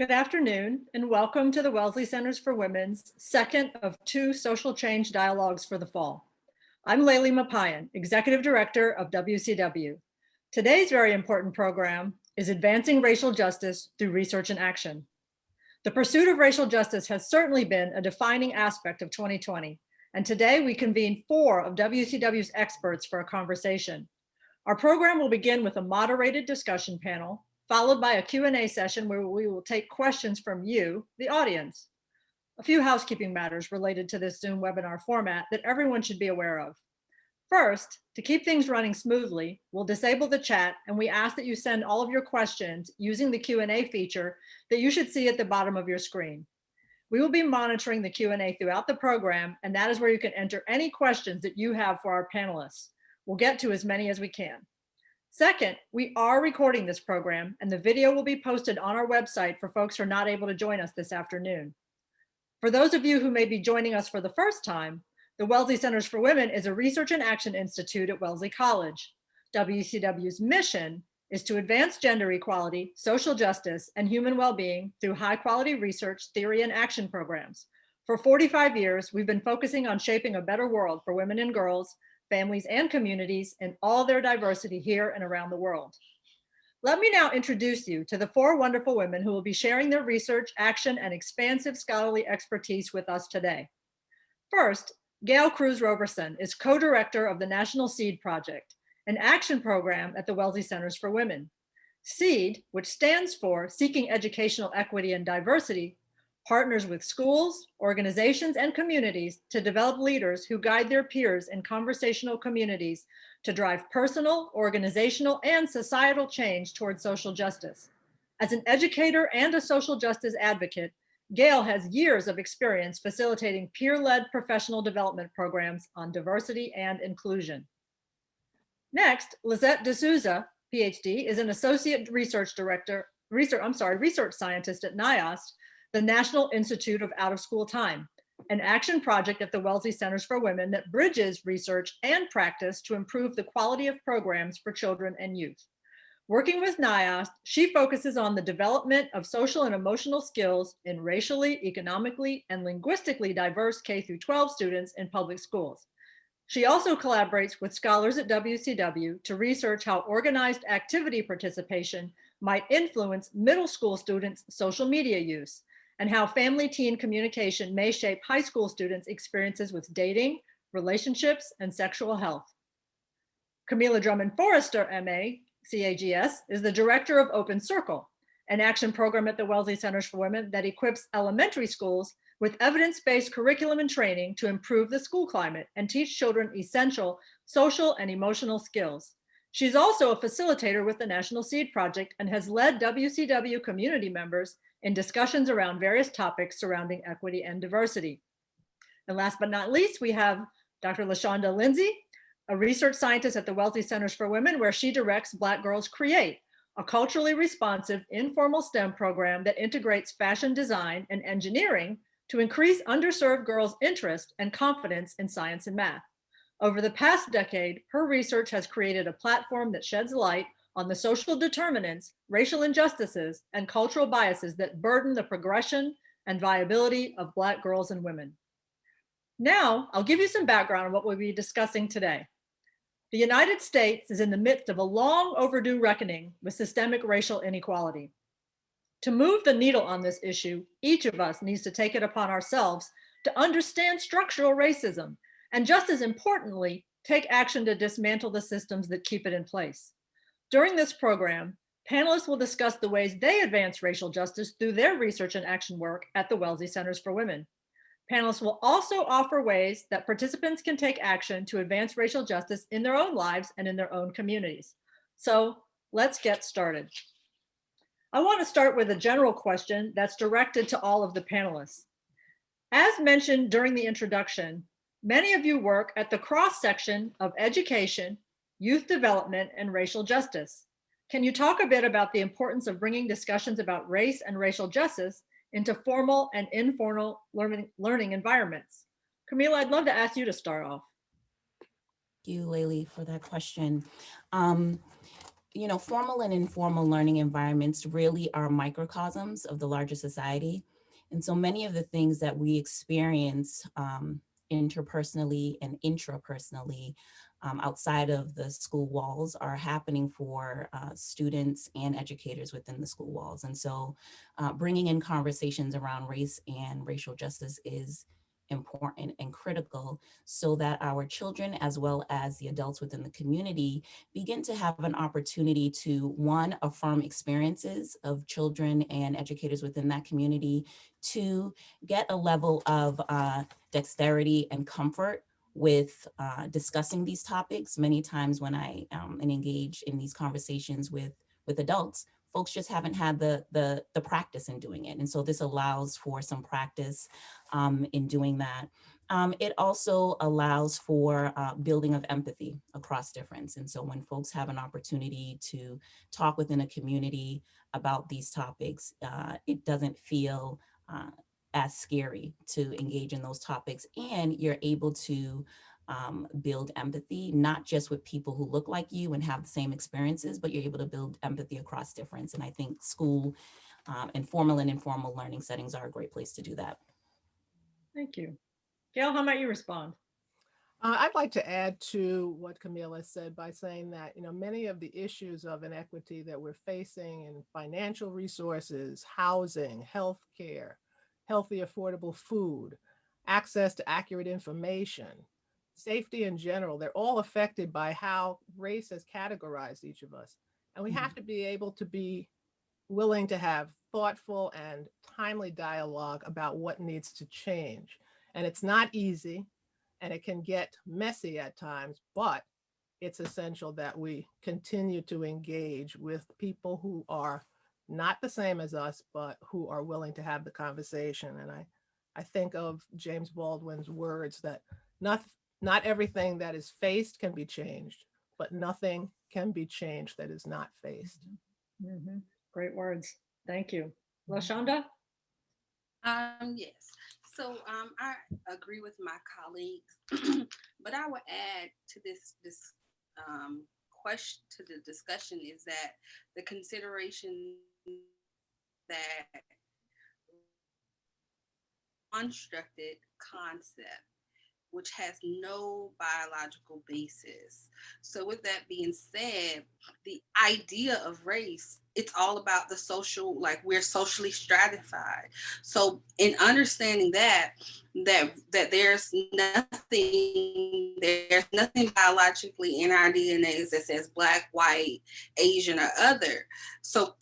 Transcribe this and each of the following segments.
Good afternoon, and welcome to the Wellesley Centers for Women's second of 2 social change dialogues for the fall. I'm Layli Maparyan, Executive Director of WCW. Today's very important program is Advancing Racial Justice Through Research and Action. The pursuit of racial justice has certainly been a defining aspect of 2020, and today we convene 4 of WCW's experts for a conversation. Our program will begin with a moderated discussion panel, followed by a Q&A session where we will take questions from you, the audience. A few housekeeping matters related to this Zoom webinar format that everyone should be aware of. First, to keep things running smoothly, we'll disable the chat, and we ask that you send all of your questions using the Q&A feature that you should see at the bottom of your screen. We will be monitoring the Q&A throughout the program, and that is where you can enter any questions that you have for our panelists. We'll get to as many as we can. Second, we are recording this program, and the video will be posted on our website for folks who are not able to join us this afternoon. For those of you who may be joining us for the first time, the Wellesley Centers for Women is a research and action institute at Wellesley College. WCW's mission is to advance gender equality, social justice, and human well-being through high-quality research, theory, and action programs. For 45 years, we've been focusing on shaping a better world for women and girls, families, and communities in all their diversity here and around the world. Let me now introduce you to the 4 wonderful women who will be sharing their research, action, and expansive scholarly expertise with us today. First, Gail Cruise-Roberson is co-director of the National SEED Project, an action program at the Wellesley Centers for Women. SEED, which stands for Seeking Educational Equity and Diversity, partners with schools, organizations, and communities to develop leaders who guide their peers in conversational communities to drive personal, organizational, and societal change towards social justice. As an educator and a social justice advocate, Gail has years of experience facilitating peer-led professional development programs on diversity and inclusion. Next, Lisette DeSouza, Ph.D., is an associate research scientist at NIOST, the National Institute of Out-of-School Time, an action project at the Wellesley Centers for Women that bridges research and practice to improve the quality of programs for children and youth. Working with NIOST, she focuses on the development of social and emotional skills in racially, economically, and linguistically diverse K-12 students in public schools. She also collaborates with scholars at WCW to research how organized activity participation might influence middle school students' social media use, and how family-teen communication may shape high school students' experiences with dating, relationships, and sexual health. Kamilah Drummond-Forrester, MA, CAGS, is the director of Open Circle, an action program at the Wellesley Centers for Women that equips elementary schools with evidence-based curriculum and training to improve the school climate and teach children essential social and emotional skills. She's also a facilitator with the National SEED Project and has led WCW community members in discussions around various topics surrounding equity and diversity. And last but not least, we have Dr. LaShawnda Lindsay, a research scientist at the Wellesley Centers for Women, where she directs Black Girls Create, a culturally responsive informal STEM program that integrates fashion design and engineering to increase underserved girls' interest and confidence in science and math. Over the past decade, her research has created a platform that sheds light on the social determinants, racial injustices, and cultural biases that burden the progression and viability of Black girls and women. Now, I'll give you some background on what we'll be discussing today. The United States is in the midst of a long overdue reckoning with systemic racial inequality. To move the needle on this issue, each of us needs to take it upon ourselves to understand structural racism, and just as importantly, take action to dismantle the systems that keep it in place. During this program, panelists will discuss the ways they advance racial justice through their research and action work at the Wellesley Centers for Women. Panelists will also offer ways that participants can take action to advance racial justice in their own lives and in their own communities. So let's get started. I want to start with a general question that's directed to all of the panelists. As mentioned during the introduction, many of you work at the cross-section of education, youth development, and racial justice. Can you talk a bit about the importance of bringing discussions about race and racial justice into formal and informal learning environments? Kamilah, I'd love to ask you to start off. Thank you, Layli, for that question. you know, formal and informal learning environments really are microcosms of the larger society. And so many of the things that we experience interpersonally and intrapersonally outside of the school walls are happening for students and educators within the school walls. And so bringing in conversations around race and racial justice is important and critical so that our children, as well as the adults within the community, begin to have an opportunity to, one, affirm experiences of children and educators within that community, two, get a level of dexterity and comfort with discussing these topics. Many times when I engage in these conversations with adults, folks just haven't had the practice in doing it. And so this allows for some practice in doing that. It also allows for building of empathy across difference. And so when folks have an opportunity to talk within a community about these topics, it doesn't feel as scary to engage in those topics. And you're able to build empathy, not just with people who look like you and have the same experiences, but you're able to build empathy across difference. And I think school and formal and informal learning settings are a great place to do that. Thank you. Gail, how might you respond? I'd like to add to what Kamilah said by saying that, many of the issues of inequity that we're facing in financial resources, housing, healthcare, healthy, affordable food, access to accurate information, safety in general, they're all affected by how race has categorized each of us. And we have to be able to be willing to have thoughtful and timely dialogue about what needs to change. And it's not easy and it can get messy at times, but it's essential that we continue to engage with people who are not the same as us, but who are willing to have the conversation. And I think of James Baldwin's words that not, not everything that is faced can be changed, but nothing can be changed that is not faced. Mm-hmm. Great words. Thank you. LaShawnda? Yes. So I agree with my colleagues, but I would add to this question to the discussion is that the consideration that constructed concept which has no biological basis. So, with that being said, the idea of race, it's all about the social, like we're socially stratified. So, in understanding that there's nothing biologically in our DNA that says black, white, Asian, or other. So,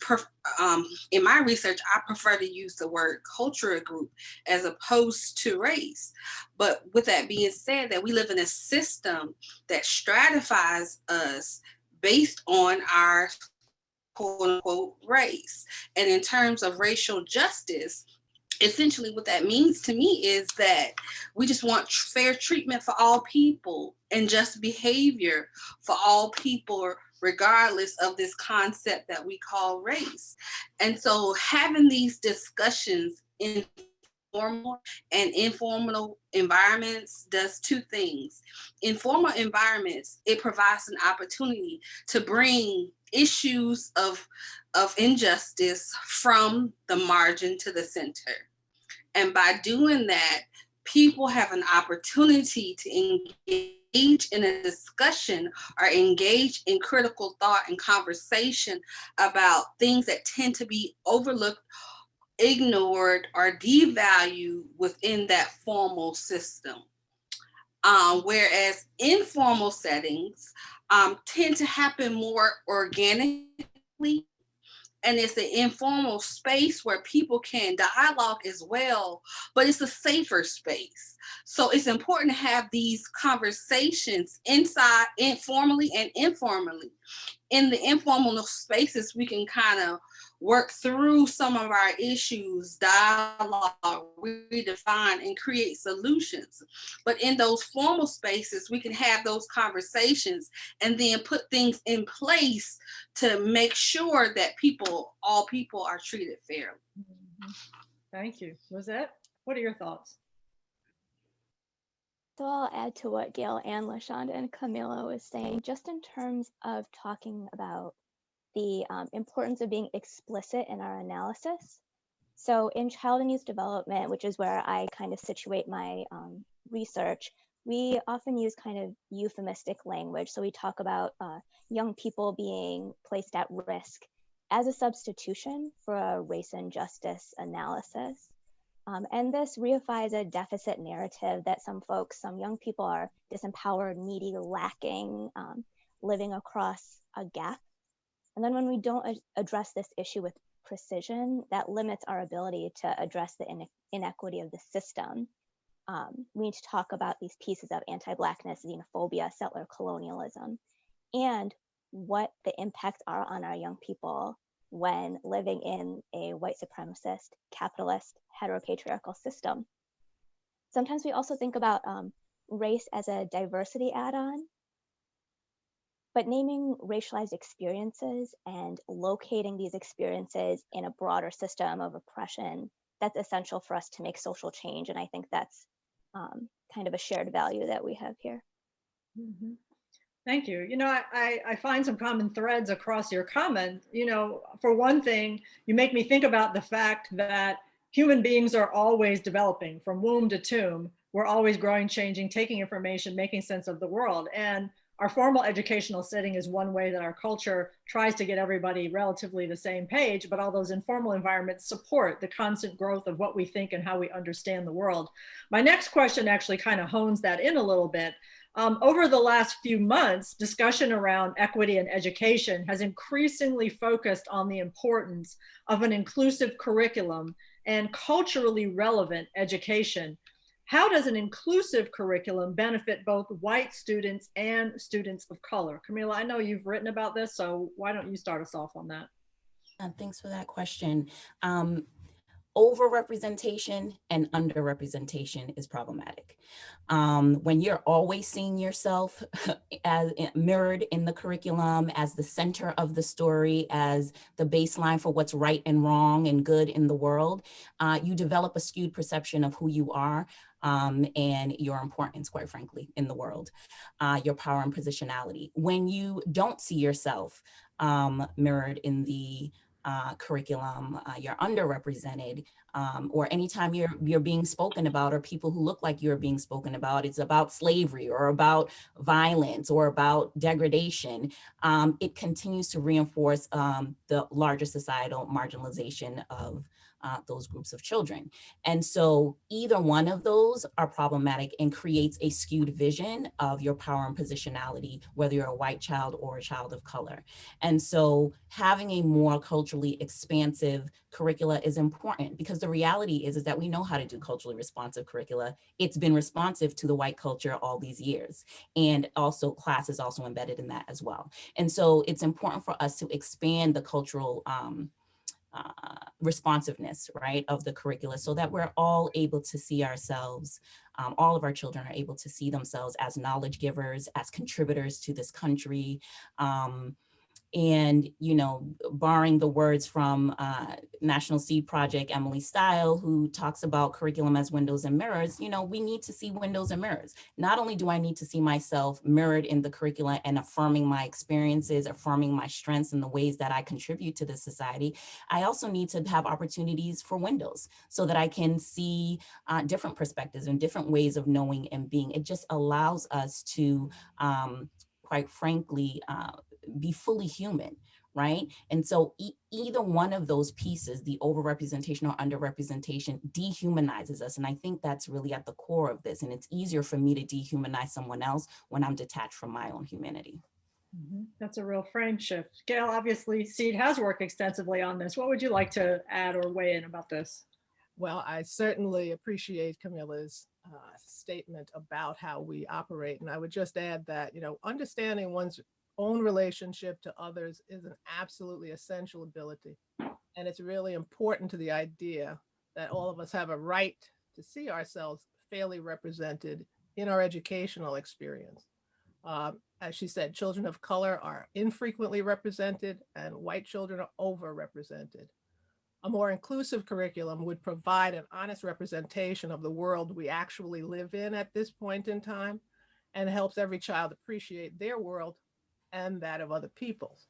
in my research, I prefer to use the word cultural group as opposed to race. But with that being said, that we live in a system that stratifies us based on our quote unquote race. And in terms of racial justice, essentially what that means to me is that we just want fair treatment for all people and just behavior for all people regardless of this concept that we call race. And so having these discussions in formal and informal environments does two things. In formal environments, it provides an opportunity to bring issues of injustice from the margin to the center. And by doing that, people have an opportunity to engage in a discussion or engage in critical thought and conversation about things that tend to be overlooked, ignored, or devalued within that formal system. Whereas informal settings tend to happen more organically, and it's an informal space where people can dialogue as well, but it's a safer space. So it's important to have these conversations inside, informally and informally. In the informal spaces, we can kind of work through some of our issues, dialogue, redefine, and create solutions. But in those formal spaces, we can have those conversations and then put things in place to make sure that all people are treated fairly. Mm-hmm. Thank you. Lisette, what are your thoughts? So I'll add to what Gail and LaShawnda and Kamilah was saying, just in terms of talking about the importance of being explicit in our analysis. So in child and youth development, which is where I kind of situate my research, we often use kind of euphemistic language. So we talk about young people being placed at risk as a substitution for a race and justice analysis. And this reifies a deficit narrative that some folks, some young people are disempowered, needy, lacking, living across a gap. And then when we don't address this issue with precision, that limits our ability to address the inequity of the system. We need to talk about these pieces of anti-Blackness, xenophobia, settler colonialism, and what the impacts are on our young people when living in a white supremacist, capitalist, heteropatriarchal system. Sometimes we also think about race as a diversity add-on, but naming racialized experiences and locating these experiences in a broader system of oppression, that's essential for us to make social change. And I think that's kind of a shared value that we have here. Mm-hmm. Thank you. You know, I find some common threads across your comment. You know, for one thing, you make me think about the fact that human beings are always developing from womb to tomb. We're always growing, changing, taking information, making sense of the world. And our formal educational setting is one way that our culture tries to get everybody relatively the same page, but all those informal environments support the constant growth of what we think and how we understand the world. My next question actually kind of hones that in a little bit. Over the last few months, discussion around equity in education has increasingly focused on the importance of an inclusive curriculum and culturally relevant education. How does an inclusive curriculum benefit both white students and students of color? Kamilah, I know you've written about this, so why don't you start us off on that? Thanks for that question. Overrepresentation and underrepresentation is problematic. When you're always seeing yourself as mirrored in the curriculum, as the center of the story, as the baseline for what's right and wrong and good in the world, you develop a skewed perception of who you are and your importance, quite frankly, in the world, your power and positionality. When you don't see yourself mirrored in the curriculum, you're underrepresented, or anytime you're being spoken about, or people who look like you're being spoken about, it's about slavery or about violence or about degradation, it continues to reinforce the larger societal marginalization of those groups of children. And so either one of those are problematic and creates a skewed vision of your power and positionality, whether you're a white child or a child of color. And so having a more culturally expansive curricula is important, because the reality is that we know how to do culturally responsive curricula. It's been responsive to the white culture all these years. And also class is also embedded in that as well. And so it's important for us to expand the cultural responsiveness, right, of the curricula, so that we're all able to see ourselves, all of our children are able to see themselves as knowledge givers, as contributors to this country. And, you know, borrowing the words from National Seed Project, Emily Style, who talks about curriculum as windows and mirrors, you know, we need to see windows and mirrors. Not only do I need to see myself mirrored in the curricula and affirming my experiences, affirming my strengths and the ways that I contribute to this society, I also need to have opportunities for windows so that I can see different perspectives and different ways of knowing and being. It just allows us to, quite frankly, be fully human, right? And so either one of those pieces, the overrepresentation or underrepresentation, dehumanizes us. And I think that's really at the core of this. And it's easier for me to dehumanize someone else when I'm detached from my own humanity. Mm-hmm. That's a real frame shift. Gail, obviously SEED has worked extensively on this. What would you like to add or weigh in about this? Well, I certainly appreciate Kamilah's statement about how we operate. And I would just add that, you know, understanding one's own relationship to others is an absolutely essential ability. And it's really important to the idea that all of us have a right to see ourselves fairly represented in our educational experience. As she said, children of color are infrequently represented and white children are overrepresented. A more inclusive curriculum would provide an honest representation of the world we actually live in at this point in time, and helps every child appreciate their world and that of other people's.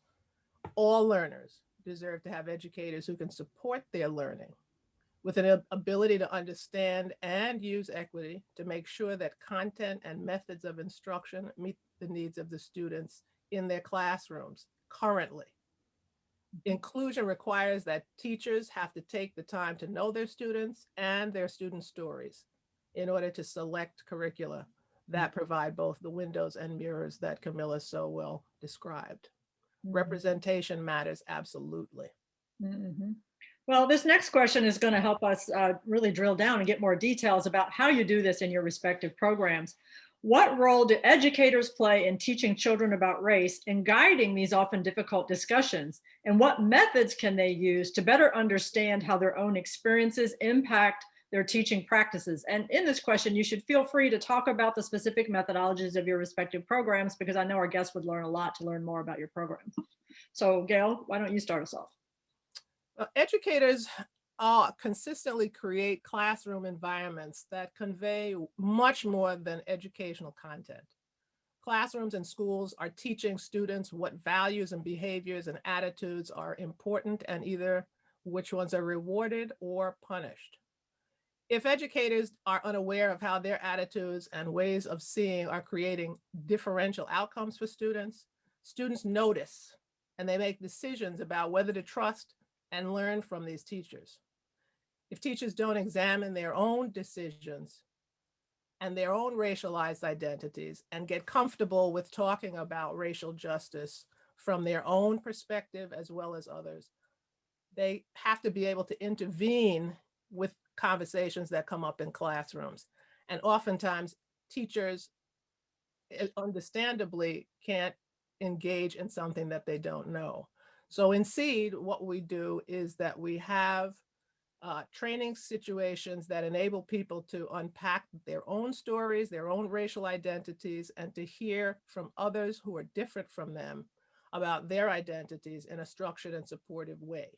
All learners deserve to have educators who can support their learning with an ability to understand and use equity to make sure that content and methods of instruction meet the needs of the students in their classrooms currently. Inclusion requires that teachers have to take the time to know their students and their student stories in order to select curricula that provide both the windows and mirrors that Kamilah so well described. Representation matters absolutely. Well, this next question is going to help us really drill down and get more details about how you do this in your respective programs. What role do educators play in teaching children about race and guiding these often difficult discussions? And what methods can they use to better understand how their own experiences impact their teaching practices? And in this question, you should feel free to talk about the specific methodologies of your respective programs, because I know our guests would learn a lot to learn more about your programs. So Gail, why don't you start us off? Educators consistently create classroom environments that convey much more than educational content. Classrooms and schools are teaching students what values and behaviors and attitudes are important and either which ones are rewarded or punished. If educators are unaware of how their attitudes and ways of seeing are creating differential outcomes for students, students notice and they make decisions about whether to trust and learn from these teachers. If teachers don't examine their own decisions and their own racialized identities and get comfortable with talking about racial justice from their own perspective as well as others, they have to be able to intervene with conversations that come up in classrooms. And oftentimes teachers understandably can't engage in something that they don't know. So in SEED, what we do is that we have training situations that enable people to unpack their own stories, their own racial identities, and to hear from others who are different from them about their identities in a structured and supportive way.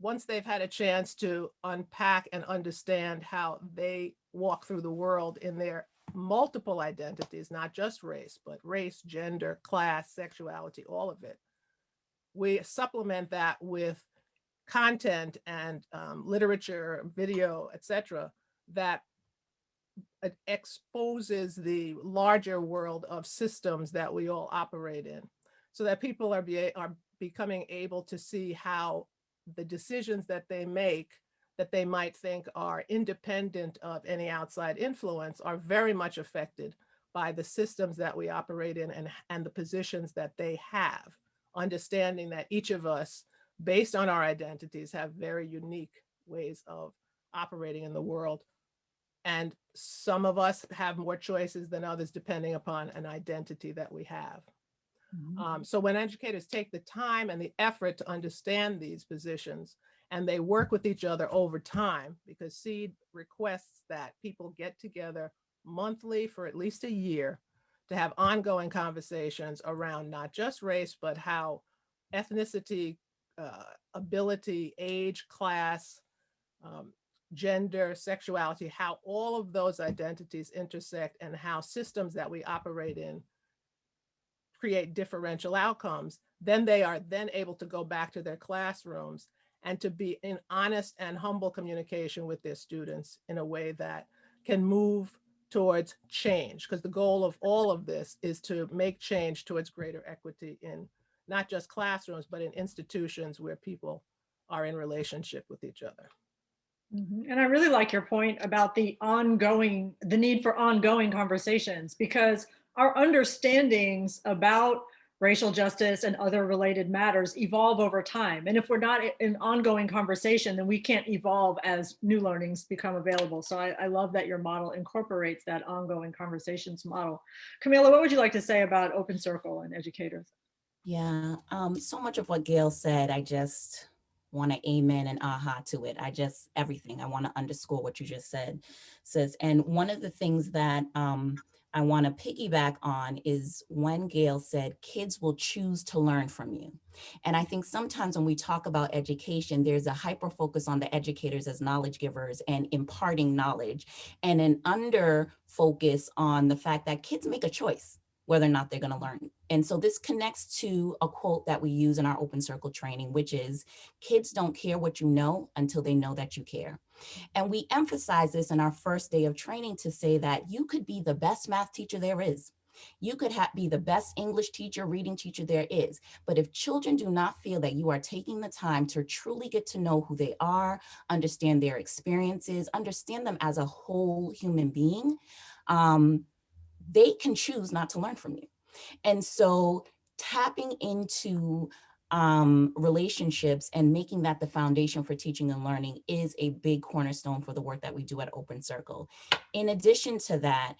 Once they've had a chance to unpack and understand how they walk through the world in their multiple identities, not just race, but race, gender, class, sexuality, all of it, we supplement that with content and literature, video, etc., that exposes the larger world of systems that we all operate in, so that people are becoming able to see how the decisions that they make, that they might think are independent of any outside influence, are very much affected by the systems that we operate in and the positions that they have. Understanding that each of us, based on our identities, have very unique ways of operating in the world. And some of us have more choices than others depending upon an identity that we have. So when educators take the time and the effort to understand these positions, and they work with each other over time, because SEED requests that people get together monthly for at least a year to have ongoing conversations around not just race, but how ethnicity, ability, age, class, gender, sexuality, how all of those identities intersect and how systems that we operate in create differential outcomes, then they are then able to go back to their classrooms and to be in honest and humble communication with their students in a way that can move towards change. Because the goal of all of this is to make change towards greater equity in not just classrooms, but in institutions where people are in relationship with each other. And I really like your point about the need for ongoing conversations, because our understandings about racial justice and other related matters evolve over time. And if we're not in ongoing conversation, then we can't evolve as new learnings become available. So I love that your model incorporates that ongoing conversations model. Kamilah, what would you like to say about Open Circle and educators? Yeah, so much of what Gail said, I just want to amen and aha to it. Everything. I want to underscore what you just said, sis. And one of the things that I want to piggyback on is when Gail said, kids will choose to learn from you. And I think sometimes when we talk about education, there's a hyper focus on the educators as knowledge givers and imparting knowledge, and an under focus on the fact that kids make a choice. whether or not they're going to learn. And so this connects to a quote that we use in our open circle training, which is, kids don't care what you know until they know that you care. And we emphasize this in our first day of training to say that you could be the best math teacher there is. You could be the best English teacher, reading teacher there is. But if children do not feel that you are taking the time to truly get to know who they are, understand their experiences, understand them as a whole human being, they can choose not to learn from you. And so tapping into relationships and making that the foundation for teaching and learning is a big cornerstone for the work that we do at Open Circle. In addition to that,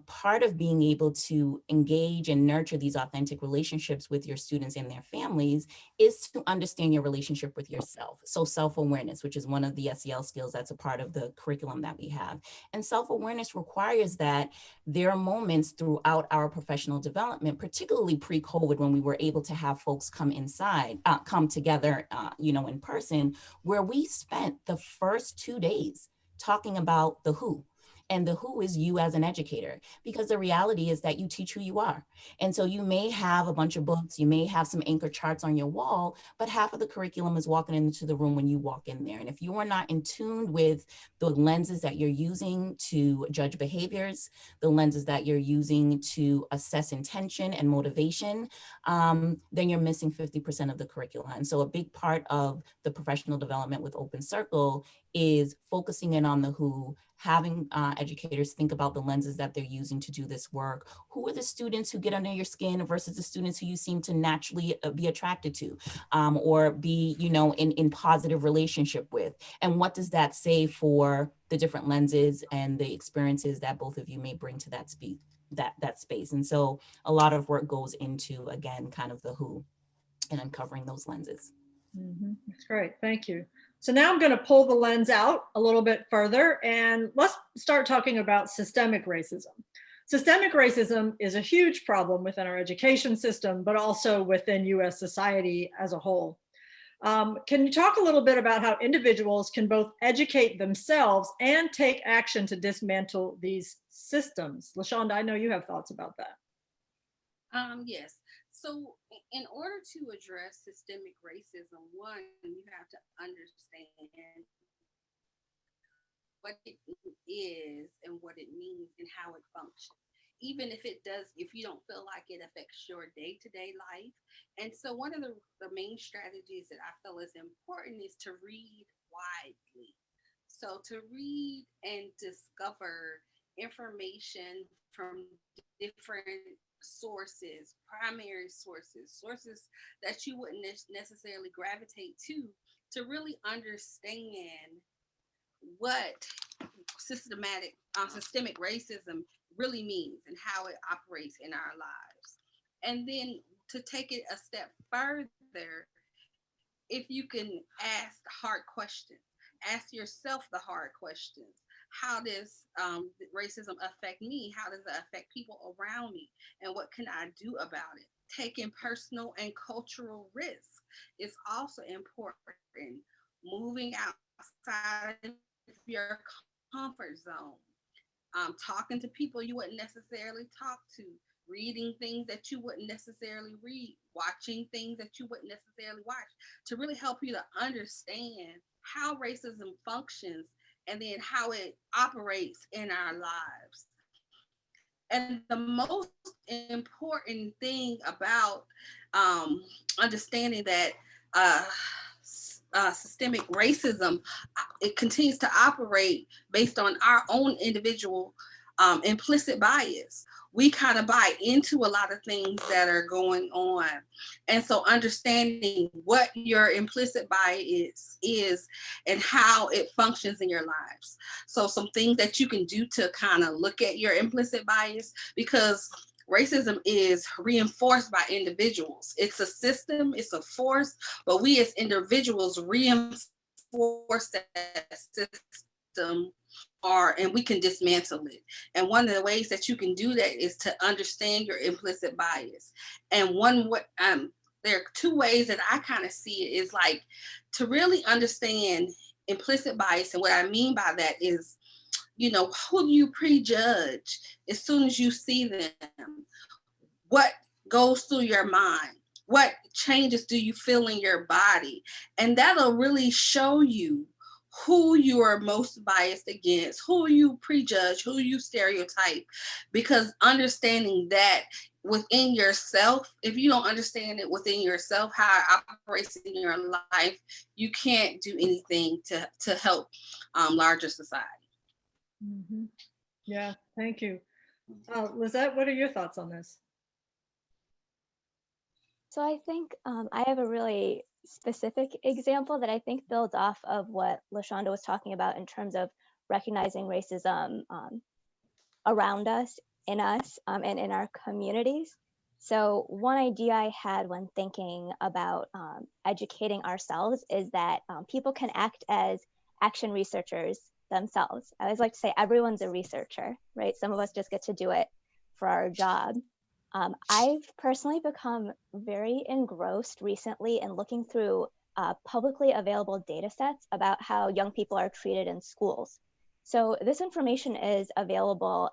part of being able to engage and nurture these authentic relationships with your students and their families is to understand your relationship with yourself. So self-awareness, which is one of the SEL skills that's a part of the curriculum that we have. And self-awareness requires that there are moments throughout our professional development, particularly pre-COVID, when we were able to have folks come together, in person, where we spent the first 2 days talking about the who. And the who is you as an educator, because the reality is that you teach who you are. And so you may have a bunch of books, you may have some anchor charts on your wall, but half of the curriculum is walking into the room when you walk in there. And if you are not in tune with the lenses that you're using to judge behaviors, the lenses that you're using to assess intention and motivation, then you're missing 50% of the curriculum. And so a big part of the professional development with Open Circle is focusing in on the who, having educators think about the lenses that they're using to do this work. Who are the students who get under your skin versus the students who you seem to naturally be attracted to or be, in positive relationship with? And what does that say for the different lenses and the experiences that both of you may bring to that space? And so a lot of work goes into, again, kind of the who and uncovering those lenses. That's great. Thank you. So now I'm going to pull the lens out a little bit further, and let's start talking about systemic racism. Systemic racism is a huge problem within our education system, but also within US society as a whole. Can you talk a little bit about how individuals can both educate themselves and take action to dismantle these systems? LaShawnda, I know you have thoughts about that. Yes. So in order to address systemic racism, one, you have to understand what it is and what it means and how it functions. Even if you don't feel like it affects your day-to-day life. And so one of the main strategies that I feel is important is to read widely. So to read and discover information from different sources, primary sources that you wouldn't necessarily gravitate to really understand what systemic racism really means and how it operates in our lives. And then to take it a step further, if you can ask hard questions, ask yourself the hard questions. How does racism affect me? How does it affect people around me? And what can I do about it? Taking personal and cultural risks is also important. Moving outside of your comfort zone. Talking to people you wouldn't necessarily talk to. Reading things that you wouldn't necessarily read. Watching things that you wouldn't necessarily watch. To really help you to understand how racism functions and then how it operates in our lives. And the most important thing about understanding that systemic racism, it continues to operate based on our own individual implicit bias. We kind of buy into a lot of things that are going on. And so understanding what your implicit bias is and how it functions in your lives. So some things that you can do to kind of look at your implicit bias, because racism is reinforced by individuals. It's a system, it's a force, but we as individuals reinforce that system and we can dismantle it. And one of the ways that you can do that is to understand your implicit bias. And there are two ways that I kind of see it is like to really understand implicit bias. And what I mean by that is, who do you prejudge as soon as you see them? what goes through your mind? What changes do you feel in your body? And that'll really show you who you are most biased against, who you prejudge, who you stereotype, because understanding that within yourself, if you don't understand it within yourself, how it operates in your life, you can't do anything to help larger society. Mm-hmm. Yeah, thank you. Lisette, what are your thoughts on this? So I think I have a really specific example that I think builds off of what LaShawnda was talking about in terms of recognizing racism around us, and in our communities. So one idea I had when thinking about educating ourselves is that people can act as action researchers themselves. I always like to say everyone's a researcher, right? Some of us just get to do it for our job. I've personally become very engrossed recently in looking through publicly available data sets about how young people are treated in schools. So this information is available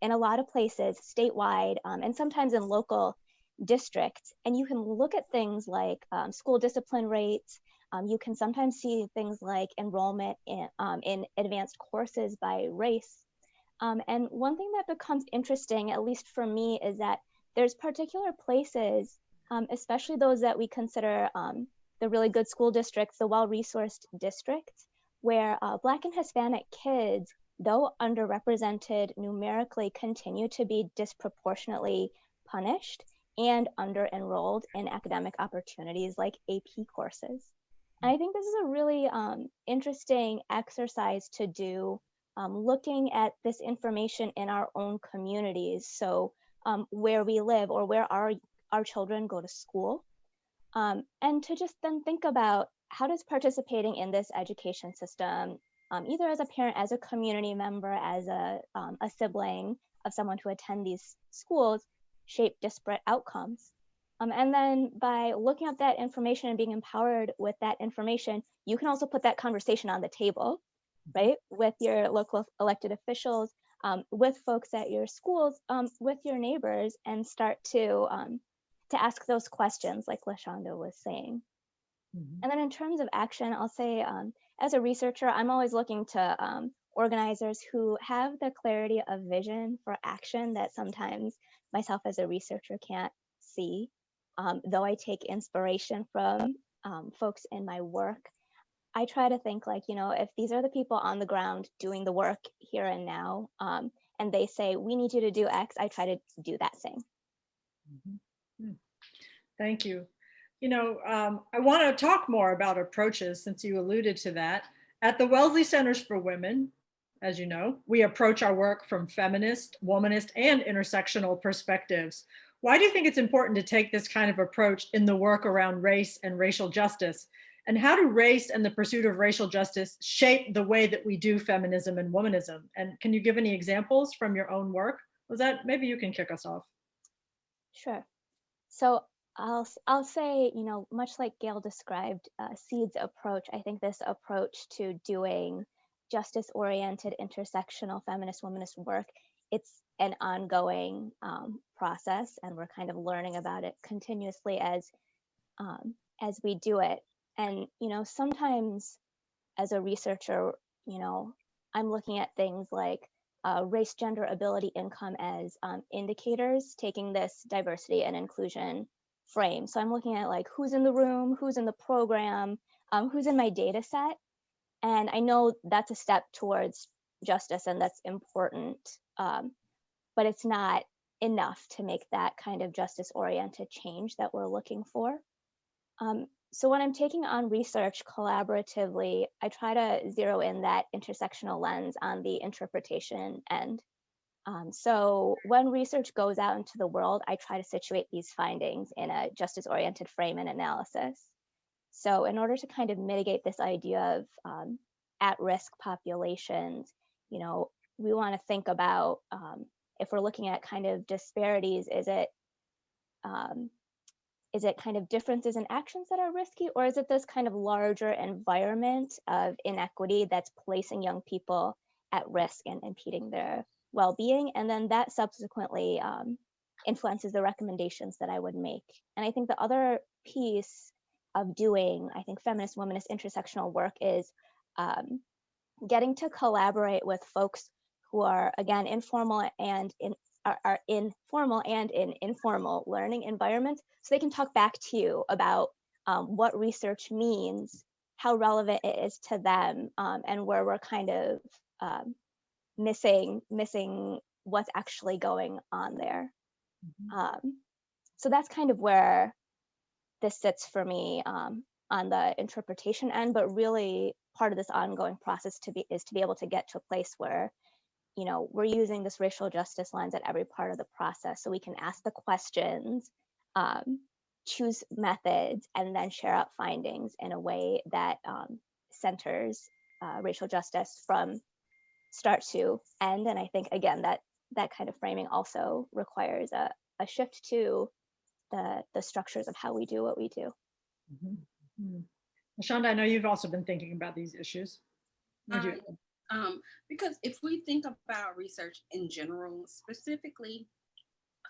in a lot of places statewide and sometimes in local districts. And you can look at things like school discipline rates. You can sometimes see things like enrollment in advanced courses by race. And one thing that becomes interesting, at least for me, is that there's particular places, especially those that we consider the really good school districts, the well-resourced districts, where Black and Hispanic kids, though underrepresented numerically, continue to be disproportionately punished and under-enrolled in academic opportunities like AP courses. And I think this is a really interesting exercise to do, looking at this information in our own communities. So where we live or where our children go to school. And to just then think about how does participating in this education system, either as a parent, as a community member, as a sibling of someone who attend these schools, shape disparate outcomes. And then by looking at that information and being empowered with that information, you can also put that conversation on the table, right? With your local elected officials, with folks at your schools, with your neighbors, and start to ask those questions like LaShawnda was saying. Mm-hmm. And then in terms of action, I'll say as a researcher, I'm always looking to organizers who have the clarity of vision for action that sometimes myself as a researcher can't see. Though I take inspiration from folks in my work, I try to think like, if these are the people on the ground doing the work here and now, and they say, we need you to do X, I try to do that thing. Mm-hmm. Thank you. I want to talk more about approaches since you alluded to that. At the Wellesley Centers for Women, as you know, we approach our work from feminist, womanist, and intersectional perspectives. Why do you think it's important to take this kind of approach in the work around race and racial justice? And how do race and the pursuit of racial justice shape the way that we do feminism and womanism? And can you give any examples from your own work? Lisette, maybe you can kick us off. Sure. So I'll say, much like Gail described Seed's approach, I think this approach to doing justice-oriented, intersectional, feminist, womanist work, it's an ongoing process, and we're kind of learning about it continuously as we do it. And, sometimes as a researcher, I'm looking at things like race, gender, ability, income as indicators, taking this diversity and inclusion frame. So I'm looking at like who's in the room, who's in the program, who's in my data set. And I know that's a step towards justice and that's important, but it's not enough to make that kind of justice-oriented change that we're looking for. So when I'm taking on research collaboratively, I try to zero in that intersectional lens on the interpretation end. So when research goes out into the world, I try to situate these findings in a justice-oriented frame and analysis. So in order to kind of mitigate this idea of at-risk populations, we want to think about if we're looking at kind of disparities, is it kind of differences in actions that are risky, or is it this kind of larger environment of inequity that's placing young people at risk and impeding their well-being? And then that subsequently influences the recommendations that I would make. And I think the other piece of doing, I think, feminist, womanist, intersectional work is getting to collaborate with folks who are, again, informal and are in formal and in informal learning environments, so they can talk back to you about what research means, how relevant it is to them, and where we're kind of missing what's actually going on there. So that's kind of where this sits for me on the interpretation end, but really part of this ongoing process is to be able to get to a place where, you know, we're using this racial justice lens at every part of the process, so we can ask the questions, choose methods, and then share out findings in a way that centers racial justice from start to end. And I think, again, that kind of framing also requires a shift to the structures of how we do what we do. LaShawnda, I know you've also been thinking about these issues. Because if we think about research in general, specifically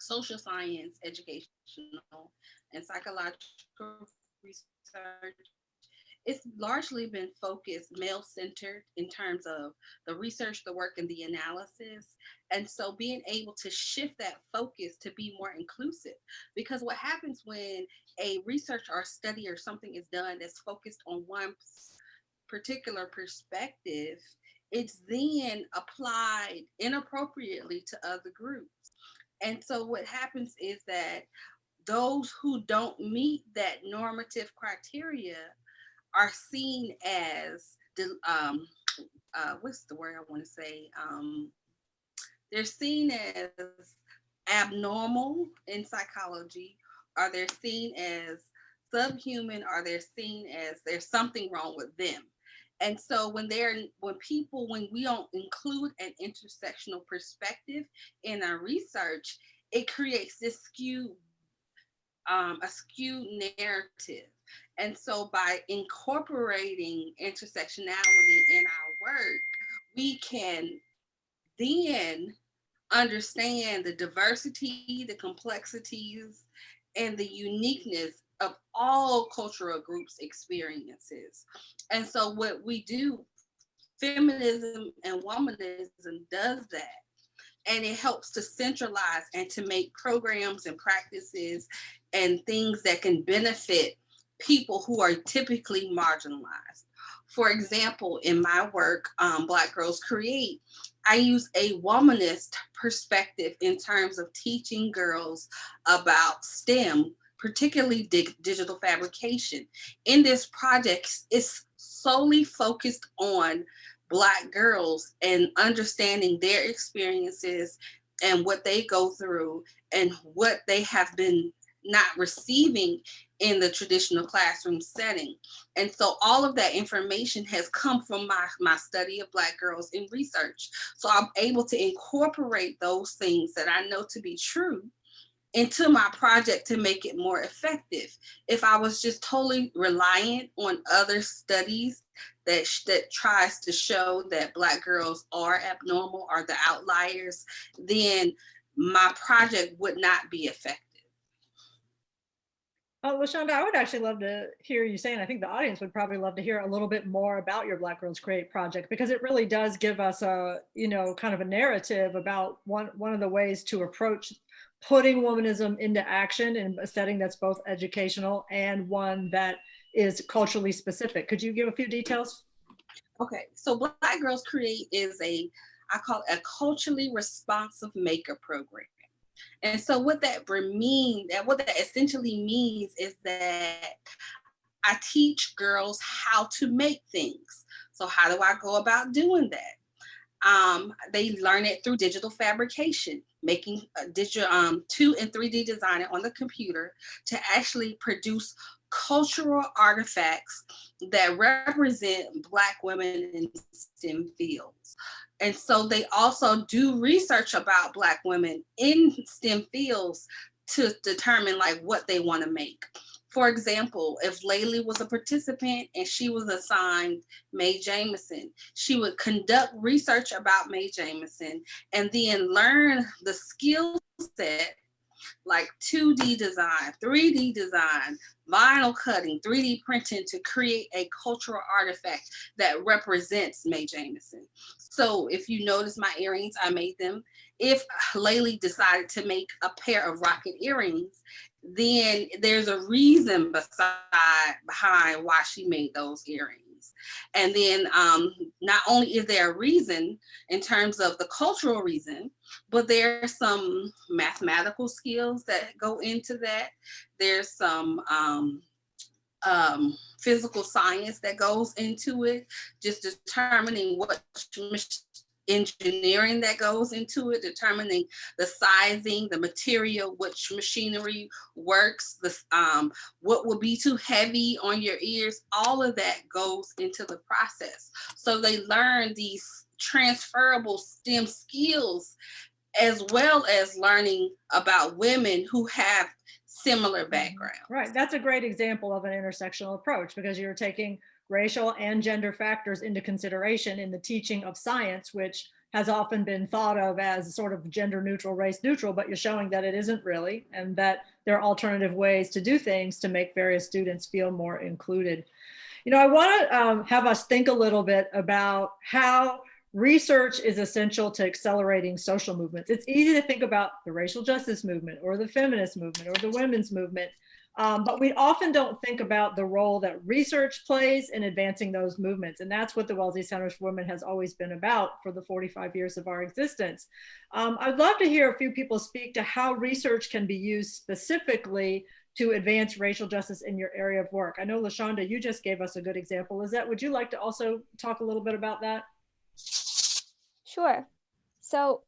social science, educational, and psychological research, it's largely been focused male-centered in terms of the research, the work, and the analysis. And so being able to shift that focus to be more inclusive, because what happens when a research or a study or something is done that's focused on one particular perspective, it's then applied inappropriately to other groups. And so what happens is that those who don't meet that normative criteria are seen as what's the word I want to say? They're seen as abnormal in psychology, or they're seen as subhuman, or they're seen as there's something wrong with them. And so when we don't include an intersectional perspective in our research, it creates this skewed narrative. And so by incorporating intersectionality in our work, we can then understand the diversity, the complexities, and the uniqueness of all cultural groups' experiences. And so what we do, feminism and womanism does that. And it helps to centralize and to make programs and practices and things that can benefit people who are typically marginalized. For example, in my work, Black Girls Create, I use a womanist perspective in terms of teaching girls about STEM, particularly digital fabrication. In this project, it's solely focused on Black girls and understanding their experiences and what they go through and what they have been not receiving in the traditional classroom setting. And so all of that information has come from my study of Black girls in research. So I'm able to incorporate those things that I know to be true into my project to make it more effective. If I was just totally reliant on other studies that tries to show that Black girls are abnormal or the outliers, then my project would not be effective. LaShawnda, I would actually love to hear you say, and I think the audience would probably love to hear a little bit more about your Black Girls Create project, because it really does give us a, kind of a narrative about one of the ways to approach putting womanism into action in a setting that's both educational and one that is culturally specific. Could you give a few details? Okay, so Black Girls Create is I call it a culturally responsive maker program. And so what that essentially means is that I teach girls how to make things. So how do I go about doing that? They learn it through digital fabrication, making digital 2 and 3D designing on the computer to actually produce cultural artifacts that represent Black women in STEM fields. And so they also do research about Black women in STEM fields to determine like what they want to make. For example, if Layli was a participant and she was assigned Mae Jemison, she would conduct research about Mae Jemison and then learn the skill set like 2D design, 3D design, vinyl cutting, 3D printing to create a cultural artifact that represents Mae Jemison. So if you notice my earrings, I made them. If Layli decided to make a pair of rocket earrings, then there's a reason behind why she made those earrings. And then not only is there a reason in terms of the cultural reason, but there's some mathematical skills that go into that. There's some physical science that goes into it, just determining what engineering that goes into it, determining the sizing, the material, which machinery works, the what will be too heavy on your ears. All of that goes into the process. So they learn these transferable STEM skills, as well as learning about women who have similar backgrounds. Right. That's a great example of an intersectional approach, because you're taking racial and gender factors into consideration in the teaching of science, which has often been thought of as sort of gender neutral, race neutral, but you're showing that it isn't really, and that there are alternative ways to do things to make various students feel more included. You know, I want to have us think a little bit about how research is essential to accelerating social movements. It's easy to think about the racial justice movement or the feminist movement or the women's movement, but we often don't think about the role that research plays in advancing those movements. And that's what the Wellesley Centers for Women has always been about for the 45 years of our existence. I'd love to hear a few people speak to how research can be used specifically to advance racial justice in your area of work. I know, LaShawnda, you just gave us a good example. Lisette, would you like to also talk a little bit about that? Sure. So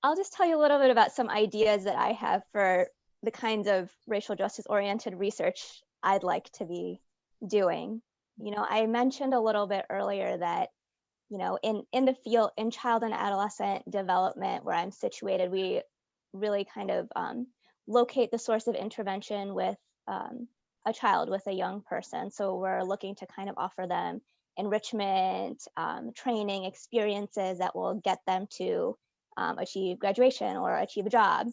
I'll just tell you a little bit about some ideas that I have for the kinds of racial justice oriented research I'd like to be doing. You know, I mentioned a little bit earlier that, you know, in the field, in child and adolescent development where I'm situated, we really kind of locate the source of intervention with a child, with a young person. So we're looking to kind of offer them enrichment, training, experiences that will get them to achieve graduation or achieve a job.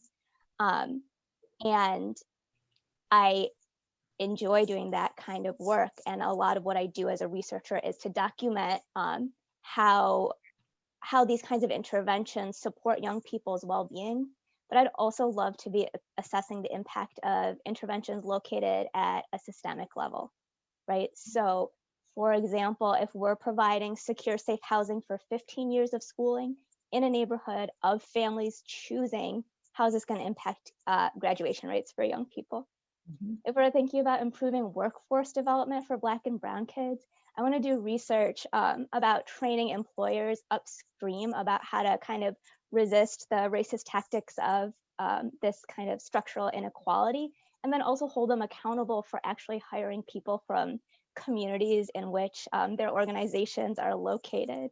And I enjoy doing that kind of work. And a lot of what I do as a researcher is to document how these kinds of interventions support young people's well-being. But I'd also love to be assessing the impact of interventions located at a systemic level, right? So, for example, if we're providing secure, safe housing for 15 years of schooling in a neighborhood of families choosing, how is this going to impact graduation rates for young people? Mm-hmm. If we're thinking about improving workforce development for Black and Brown kids, I want to do research about training employers upstream about how to kind of resist the racist tactics of this kind of structural inequality, and then also hold them accountable for actually hiring people from communities in which their organizations are located.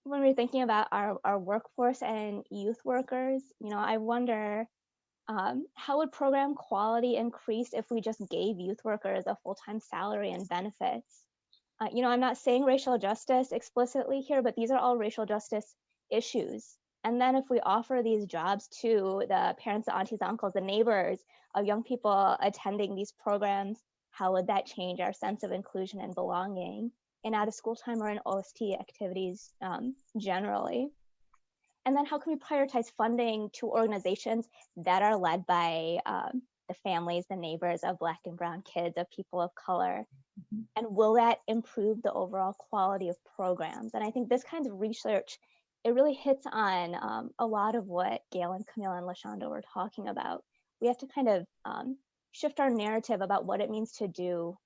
When we're thinking about our workforce and youth workers, you know, I wonder how would program quality increase if we just gave youth workers a full-time salary and benefits? You know, I'm not saying racial justice explicitly here, but these are all racial justice issues. And then if we offer these jobs to the parents, the aunties, the uncles, the neighbors of young people attending these programs, how would that change our sense of inclusion and belonging in out of school time or in OST activities generally? And then how can we prioritize funding to organizations that are led by the families, the neighbors of Black and Brown kids, of people of color? Mm-hmm. And will that improve the overall quality of programs? And I think this kind of research, it really hits on a lot of what Gail and Kamilah and LaShawnda were talking about. We have to kind of shift our narrative about what it means to do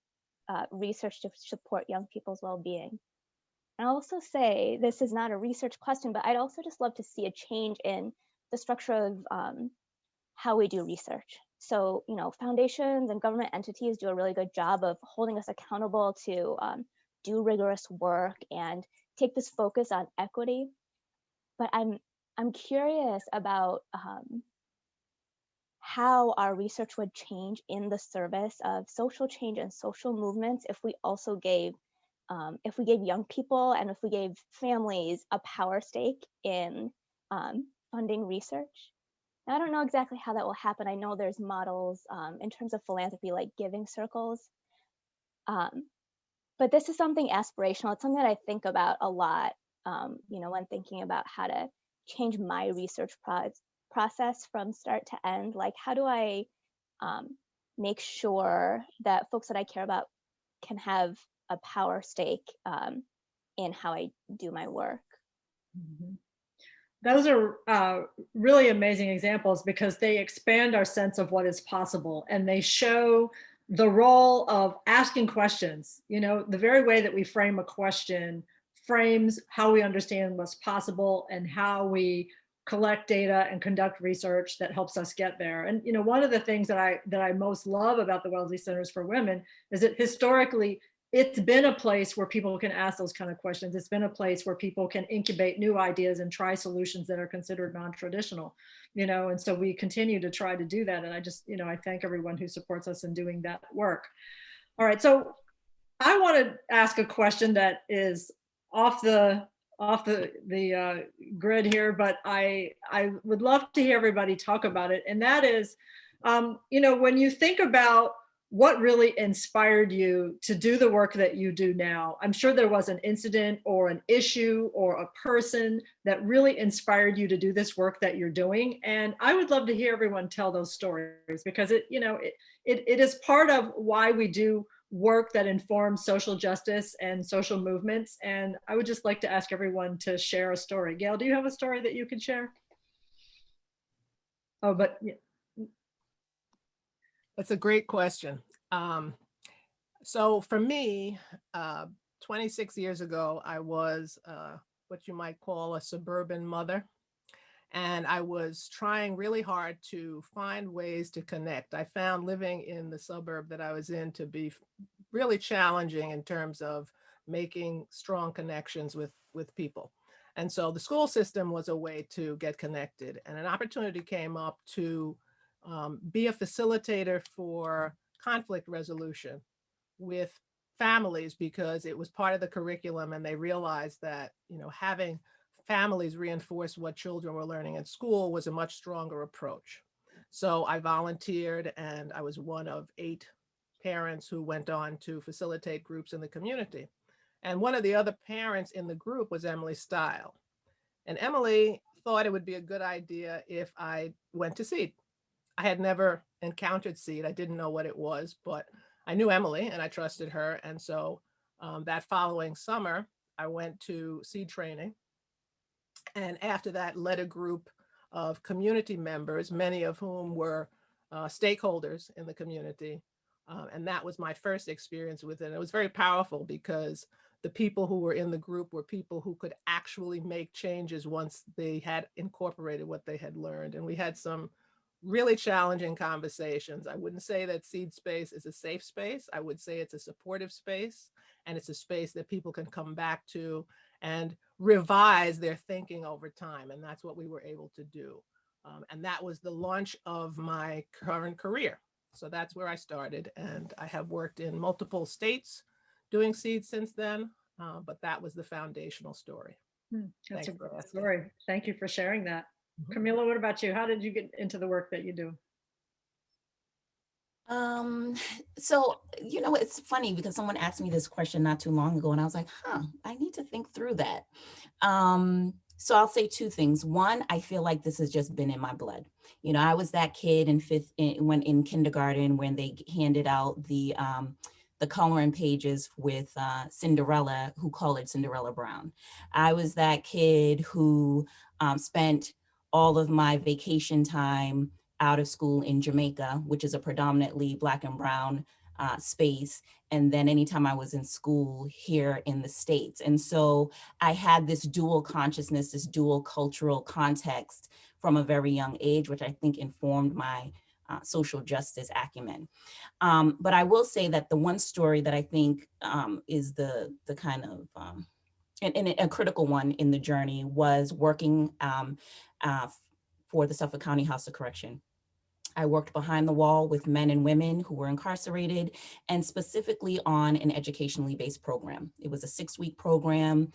research to support young people's well-being. And I'll also say, this is not a research question, but I'd also just love to see a change in the structure of how we do research. So, you know, foundations and government entities do a really good job of holding us accountable to do rigorous work and take this focus on equity. But I'm curious about how our research would change in the service of social change and social movements if we also gave young people and if we gave families a power stake in funding research. Now, I don't know exactly how that will happen. I know there's models in terms of philanthropy, like giving circles. But this is something aspirational. It's something that I think about a lot, when thinking about how to change my research process from start to end. Like, how do I make sure that folks that I care about can have a power stake in how I do my work? Mhm. Those are really amazing examples because they expand our sense of what is possible, and they show the role of asking questions. The very way that we frame a question frames how we understand what's possible and how we collect data and conduct research that helps us get there. And one of the things that I most love about the Wellesley Centers for Women is that historically it's been a place where people can ask those kind of questions. It's been a place where people can incubate new ideas and try solutions that are considered non-traditional, and so we continue to try to do that. And I just, I thank everyone who supports us in doing that work. All right, so I want to ask a question that is off the grid here, but I would love to hear everybody talk about it. And that is, when you think about what really inspired you to do the work that you do now, I'm sure there was an incident or an issue or a person that really inspired you to do this work that you're doing. And I would love to hear everyone tell those stories, because it is part of why we do work that informs social justice and social movements. And I would just like to ask everyone to share a story. Gail, do you have a story that you could share? Oh, but yeah. That's a great question. So for me, 26 years ago, I was what you might call a suburban mother. And I was trying really hard to find ways to connect. I found living in the suburb that I was in to be really challenging in terms of making strong connections with people. And so the school system was a way to get connected. And an opportunity came up to be a facilitator for conflict resolution with families, because it was part of the curriculum, and they realized that having families reinforce what children were learning in school was a much stronger approach. So I volunteered, and I was one of 8 parents who went on to facilitate groups in the community. And one of the other parents in the group was Emily Stile. And Emily thought it would be a good idea if I went to SEED. I had never encountered SEED. I didn't know what it was, but I knew Emily and I trusted her. And so that following summer, I went to SEED training. And after that, led a group of community members, many of whom were stakeholders in the community. And that was my first experience with it. It was very powerful because the people who were in the group were people who could actually make changes once they had incorporated what they had learned. And we had some really challenging conversations. I wouldn't say that SEED space is a safe space. I would say it's a supportive space, and it's a space that people can come back to and revise their thinking over time. And that's what we were able to do. And that was the launch of my current career. So that's where I started. And I have worked in multiple states doing SEED since then. But that was the foundational story. That's a great story. Thank you for sharing that. Kamilah, what about you? How did you get into the work that you do? So, it's funny because someone asked me this question not too long ago, and I was like, I need to think through that. So I'll say 2 things. One, I feel like this has just been in my blood. I was that kid in kindergarten when they handed out the coloring pages with Cinderella, who colored Cinderella Brown. I was that kid who spent all of my vacation time out of school in Jamaica, which is a predominantly Black and brown space. And then anytime I was in school here in the States. And so I had this dual consciousness, this dual cultural context from a very young age, which I think informed my social justice acumen. But I will say that the one story that I think is the kind of, and a critical one in the journey was working for the Suffolk County House of Correction. I worked behind the wall with men and women who were incarcerated, and specifically on an educationally based program. It was a 6-week program.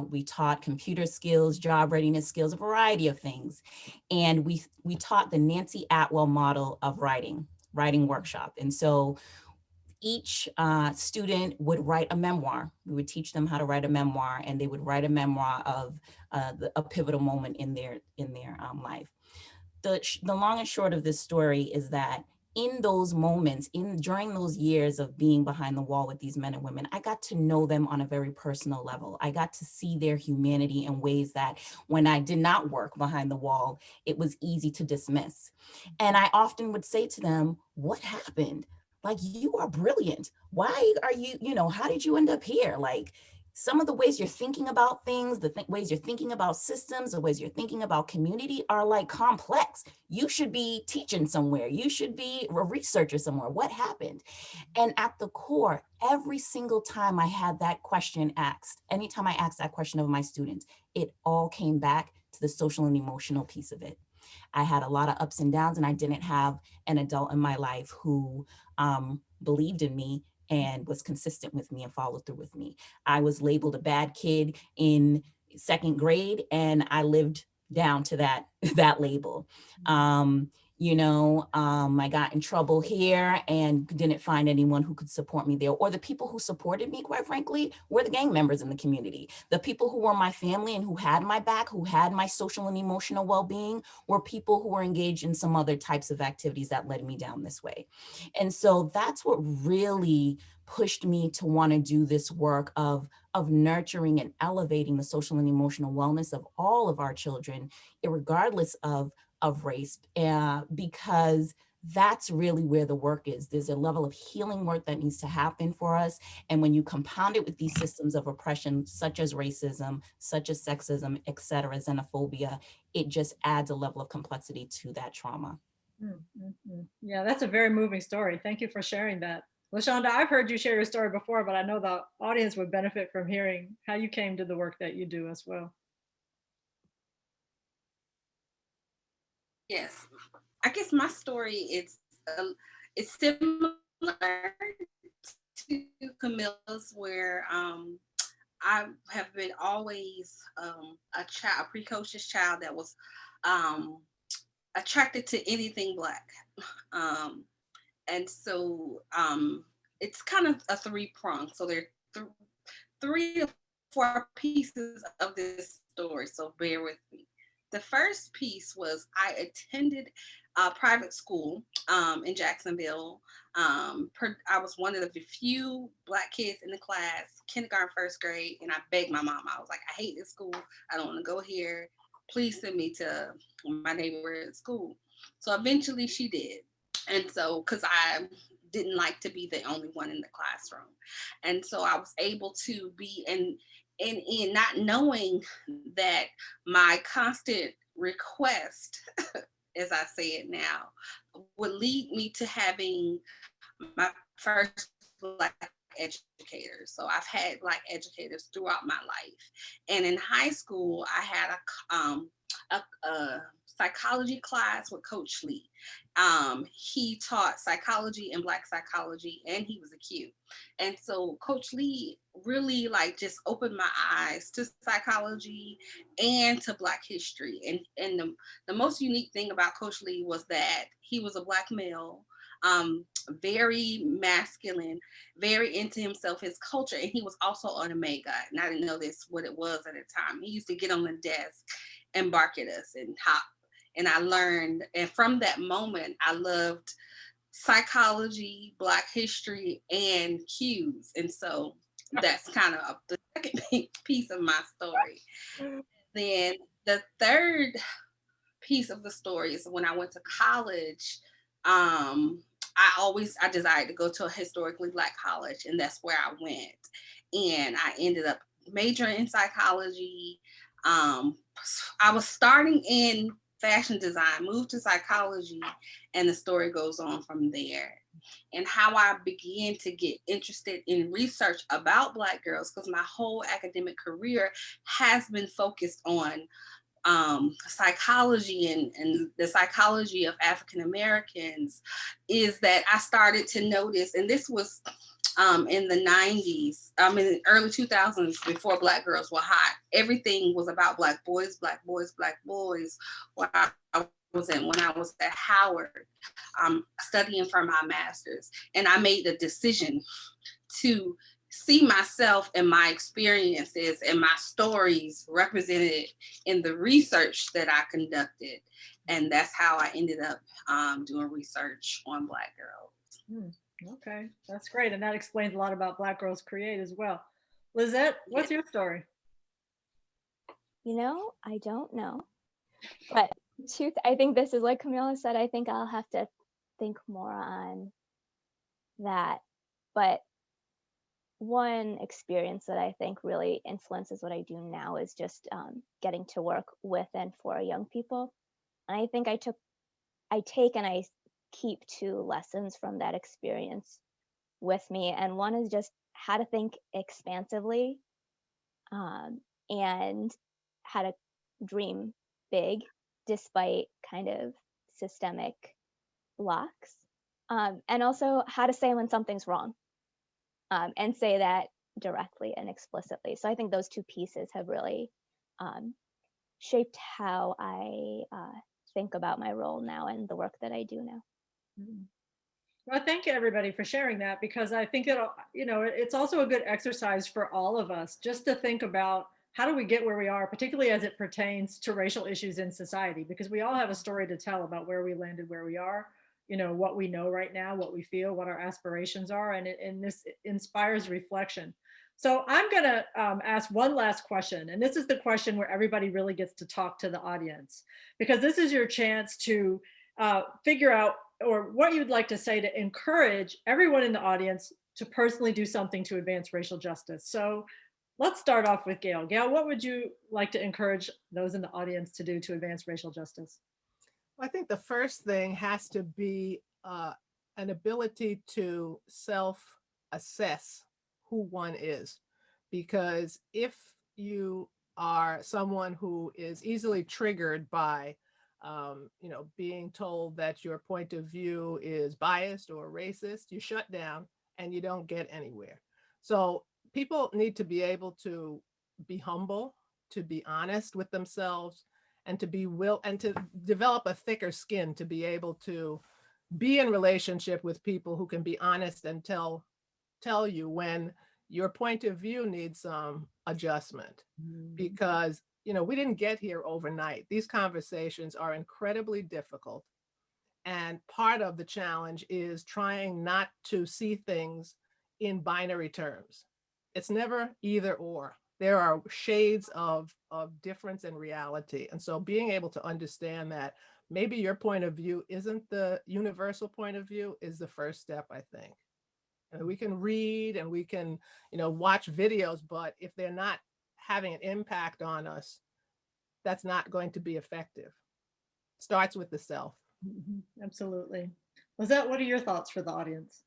We taught computer skills, job readiness skills, a variety of things. And we taught the Nancy Atwell model of writing workshop. And so each student would write a memoir. We would teach them how to write a memoir, and they would write a memoir of a pivotal moment in their life. The long and short of this story is that in those moments, during those years of being behind the wall with these men and women, I got to know them on a very personal level. I got to see their humanity in ways that when I did not work behind the wall, it was easy to dismiss. And I often would say to them, what happened? Like, you are brilliant. Why are you, how did you end up here? Like, some of the ways you're thinking about things, ways you're thinking about systems, the ways you're thinking about community are like complex. You should be teaching somewhere. You should be a researcher somewhere. What happened? And at the core, every single time I had that question asked, anytime I asked that question of my students, it all came back to the social and emotional piece of it. I had a lot of ups and downs, and I didn't have an adult in my life who believed in me and was consistent with me and followed through with me. I was labeled a bad kid in 2nd grade, and I lived down to that label. I got in trouble here and didn't find anyone who could support me there. Or the people who supported me, quite frankly, were the gang members in the community. The people who were my family and who had my back, who had my social and emotional well-being, were people who were engaged in some other types of activities that led me down this way. And so that's what really pushed me to want to do this work of nurturing and elevating the social and emotional wellness of all of our children, regardless of race, because that's really where the work is. There's a level of healing work that needs to happen for us. And when you compound it with these systems of oppression, such as racism, such as sexism, et cetera, xenophobia, it just adds a level of complexity to that trauma. Mm-hmm. Yeah, that's a very moving story. Thank you for sharing that. LaShawnda, I've heard you share your story before, but I know the audience would benefit from hearing how you came to the work that you do as well. Yes, I guess my story is similar to Kamilah's, where I have been always a precocious child that was attracted to anything Black, and so it's kind of a 3-prong. So there are 3 or 4 pieces of this story. So bear with me. The first piece was I attended a private school in Jacksonville. I was one of the few Black kids in the class, kindergarten, 1st grade, and I begged my mom. I was like, I hate this school. I don't want to go here. Please send me to my neighborhood school. So eventually she did. And so, because I didn't like to be the only one in the classroom. And so I was able to be in not knowing that my constant request, as I say it now, would lead me to having my first Black educators. So I've had Black educators throughout my life. And in high school, I had a psychology class with Coach Lee. He taught psychology and Black psychology, and he was a Q. And so Coach Lee really just opened my eyes to psychology and to Black history. And the most unique thing about Coach Lee was that he was a Black male, very masculine, very into himself, his culture, and he was also an Omega. And I didn't know what it was at the time. He used to get on the desk and bark at us and hop. And I learned, and from that moment, I loved psychology, Black history, and Qs. And so that's kind of the second piece of my story. Then the third piece of the story is when I went to college, I desired to go to a historically Black college, and that's where I went. And I ended up majoring in psychology. I was starting in fashion design, moved to psychology, and the story goes on from there. And how I began to get interested in research about Black girls, because my whole academic career has been focused on psychology and the psychology of African Americans is that I started to notice, and this was in the 90s, in the early 2000s, before Black girls were hot, everything was about Black boys, Black boys, Black boys. When I was at Howard, studying for my master's, and I made the decision to see myself and my experiences and my stories represented in the research that I conducted. And that's how I ended up doing research on Black girls. Okay, that's great. And that explains a lot about Black Girls Create as well. Lisette, what's your story? You know, I don't know. But I think this is like Kamilah said, I think I'll have to think more on that. But one experience that I think really influences what I do now is just getting to work with and for young people. And I think I take and I keep two lessons from that experience with me. And one is just how to think expansively and how to dream big despite kind of systemic blocks. And also how to say when something's wrong. And say that directly and explicitly. So I think those two pieces have really shaped how I think about my role now and the work that I do now. Well, thank you everybody for sharing that, because I think it's also a good exercise for all of us just to think about how do we get where we are, particularly as it pertains to racial issues in society, because we all have a story to tell about where we landed, where we are, what we know right now, what we feel, what our aspirations are, and this inspires reflection. So I'm gonna ask one last question, and this is the question where everybody really gets to talk to the audience, because this is your chance to figure out or what you'd like to say to encourage everyone in the audience to personally do something to advance racial justice. So let's start off with Gail. Gail, what would you like to encourage those in the audience to do to advance racial justice? I think the first thing has to be an ability to self-assess who one is. Because if you are someone who is easily triggered by being told that your point of view is biased or racist, you shut down and you don't get anywhere. So people need to be able to be humble, to be honest with themselves, and to develop a thicker skin to be able to be in relationship with people who can be honest and tell you when your point of view needs some adjustment. Because we didn't get here overnight. These conversations are incredibly difficult. And part of the challenge is trying not to see things in binary terms. It's never either or. There are shades of difference in reality. And so being able to understand that maybe your point of view isn't the universal point of view is the first step, I think. And we can read and we can, watch videos, but if they're not having an impact on us, that's not going to be effective. Starts with the self. Absolutely. Lisette, what are your thoughts for the audience?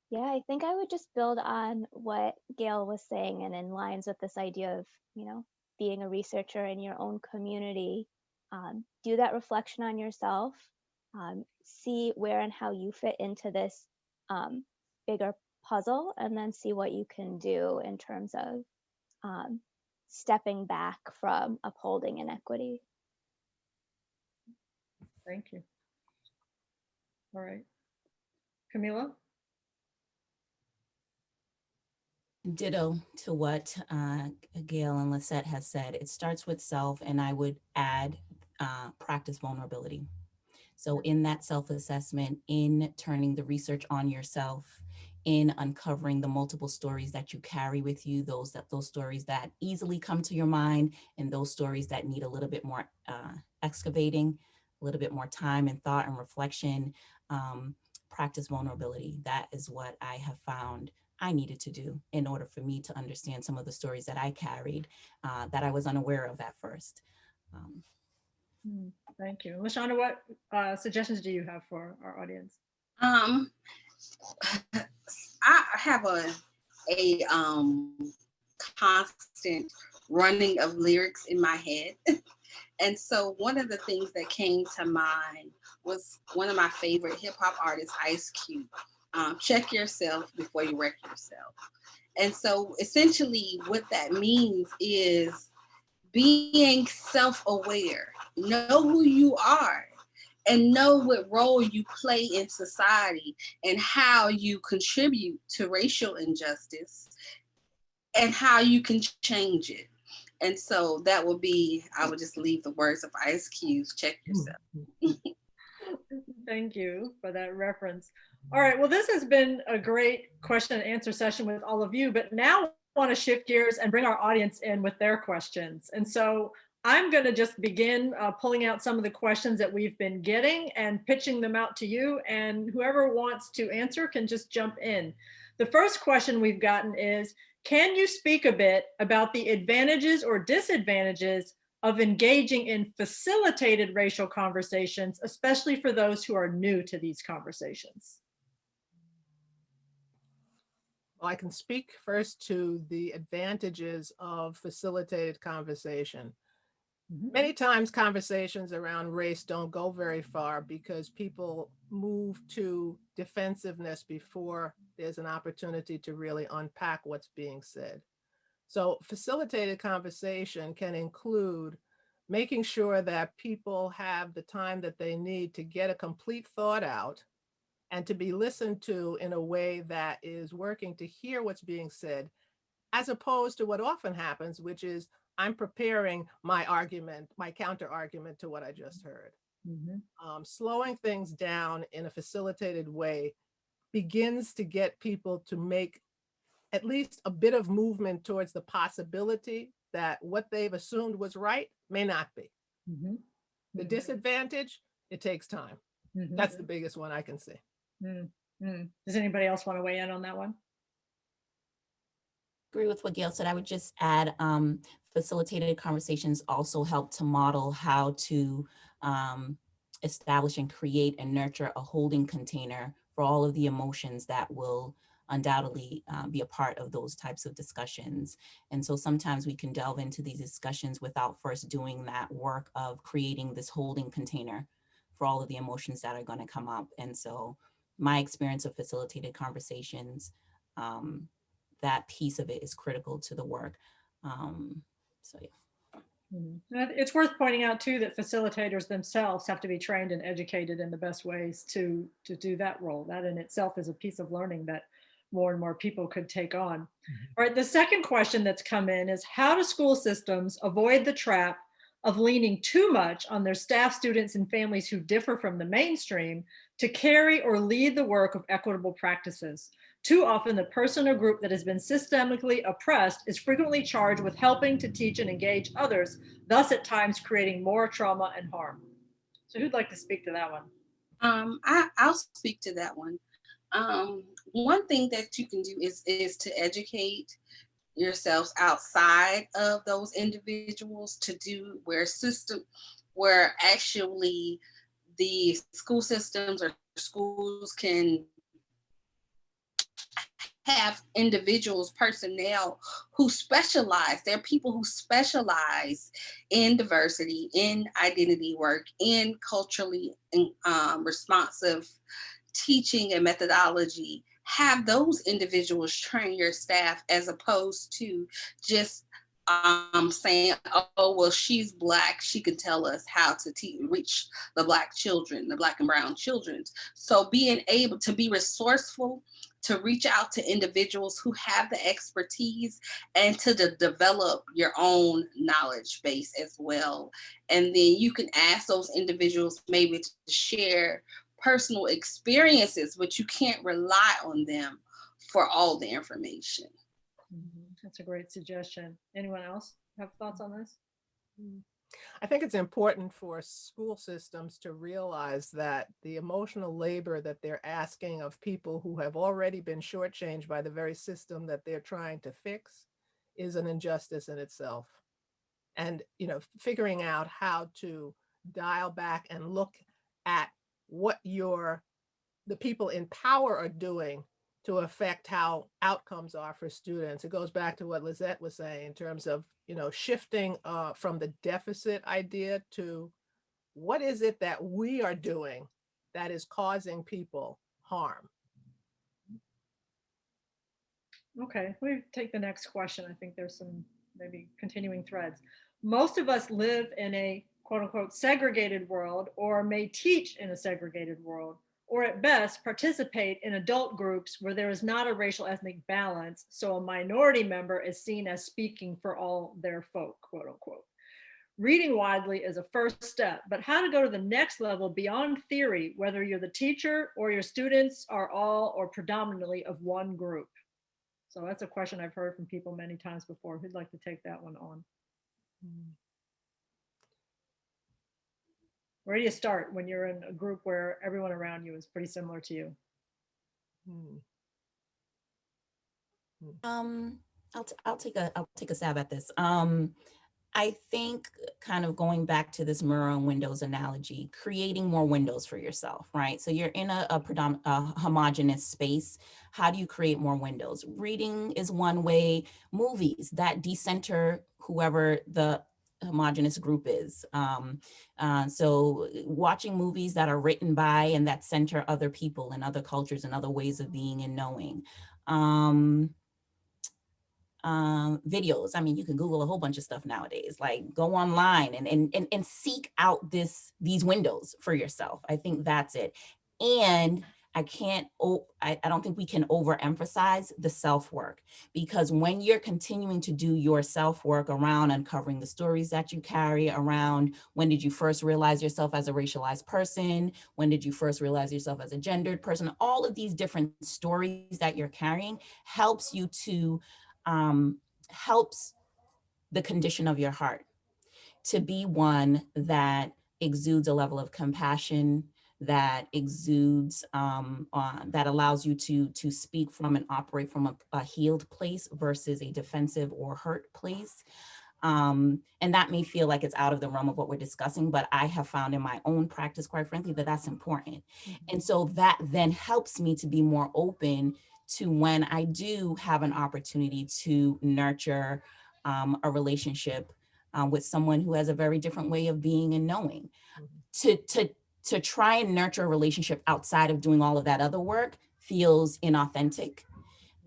Yeah, I think I would just build on what Gail was saying and in lines with this idea of, being a researcher in your own community. Do that reflection on yourself, see where and how you fit into this bigger puzzle, and then see what you can do in terms of stepping back from upholding inequity. Thank you. All right. Kamilah? Ditto to what Gail and Lisette has said. It starts with self, and I would add practice vulnerability. So in that self-assessment, in turning the research on yourself, in uncovering the multiple stories that you carry with you, those stories that easily come to your mind, and those stories that need a little bit more excavating, a little bit more time and thought and reflection, practice vulnerability. That is what I have found I needed to do in order for me to understand some of the stories that I carried that I was unaware of at first. Thank you. LaShawnda, what suggestions do you have for our audience? I have a constant running of lyrics in my head. And so one of the things that came to mind was one of my favorite hip hop artists, Ice Cube. Check yourself before you wreck yourself. And so essentially what that means is being self-aware, know who you are, and know what role you play in society and how you contribute to racial injustice and how you can change it. And so that would be, I would just leave the words of Ice Cube, check yourself. Thank you for that reference. All right, well, this has been a great question and answer session with all of you, but now I want to shift gears and bring our audience in with their questions. And so I'm going to just begin pulling out some of the questions that we've been getting and pitching them out to you, and whoever wants to answer can just jump in. The first question we've gotten is, can you speak a bit about the advantages or disadvantages of engaging in facilitated racial conversations, especially for those who are new to these conversations? Well, I can speak first to the advantages of facilitated conversation. Many times conversations around race don't go very far because people move to defensiveness before there's an opportunity to really unpack what's being said. So facilitated conversation can include making sure that people have the time that they need to get a complete thought out and to be listened to in a way that is working to hear what's being said, as opposed to what often happens, which is I'm preparing my argument, my counter argument to what I just heard. Slowing things down in a facilitated way begins to get people to make at least a bit of movement towards the possibility that what they've assumed was right may not be. The disadvantage, it takes time. That's the biggest one I can see. Does anybody else want to weigh in on that one? Agree with what Gail said. I would just add facilitated conversations also help to model how to establish and create and nurture a holding container for all of the emotions that will undoubtedly be a part of those types of discussions. And so sometimes we can delve into these discussions without first doing that work of creating this holding container for all of the emotions that are going to come up. And so my experience of facilitated conversations, that piece of it is critical to the work. So yeah. It's worth pointing out too that facilitators themselves have to be trained and educated in the best ways to do that role. That in itself is a piece of learning that more and more people could take on. All right, the second question that's come in is, how do school systems avoid the trap of leaning too much on their staff, students, and families who differ from the mainstream to carry or lead the work of equitable practices? Too often, the person or group that has been systemically oppressed is frequently charged with helping to teach and engage others, thus at times creating more trauma and harm. So who'd like to speak to that one? I'll speak to that one. One thing that you can do is to educate yourselves outside of those individuals to do where actually the school systems or schools can have individuals, personnel who specialize. There are people who specialize in diversity, in identity work, in culturally responsive teaching and methodology. Have those individuals train your staff as opposed to just saying, oh, well, she's Black, she can tell us how to reach the Black children, the Black and brown children. So being able to be resourceful, to reach out to individuals who have the expertise and to develop your own knowledge base as well. And then you can ask those individuals maybe to share personal experiences, but you can't rely on them for all the information. That's a great suggestion. Anyone else have thoughts on this? I think it's important for school systems to realize that the emotional labor that they're asking of people who have already been shortchanged by the very system that they're trying to fix is an injustice in itself. And, figuring out how to dial back and look at what the people in power are doing to affect how outcomes are for students. It goes back to what Lisette was saying in terms of, shifting from the deficit idea to what is it that we are doing that is causing people harm. Okay, we take the next question. I think there's some maybe continuing threads. Most of us live in a quote unquote segregated world, or may teach in a segregated world, or at best participate in adult groups where there is not a racial ethnic balance, so a minority member is seen as speaking for all their folk, quote unquote. Reading widely is a first step, but how to go to the next level beyond theory, whether you're the teacher or your students are all or predominantly of one group? So that's a question I've heard from people many times before. Who'd like to take that one on? Where do you start when you're in a group where everyone around you is pretty similar to you? I'll take a stab at this. I think kind of going back to this mirror and windows analogy, creating more windows for yourself, right? So you're in a homogenous space. How do you create more windows? Reading is one way. Movies that decenter whoever the homogenous group is. So watching movies that are written by and that center other people and other cultures and other ways of being and knowing. Videos. I mean, you can Google a whole bunch of stuff nowadays, like go online and seek out these windows for yourself. I think that's it. And I don't think we can overemphasize the self-work, because when you're continuing to do your self-work around uncovering the stories that you carry around, when did you first realize yourself as a racialized person? When did you first realize yourself as a gendered person? All of these different stories that you're carrying helps you to helps the condition of your heart to be one that exudes a level of compassion, that exudes, that allows you to speak from and operate from a healed place versus a defensive or hurt place. And that may feel like it's out of the realm of what we're discussing, but I have found in my own practice, quite frankly, that that's important. And so that then helps me to be more open to when I do have an opportunity to nurture a relationship with someone who has a very different way of being and knowing. To try and nurture a relationship outside of doing all of that other work feels inauthentic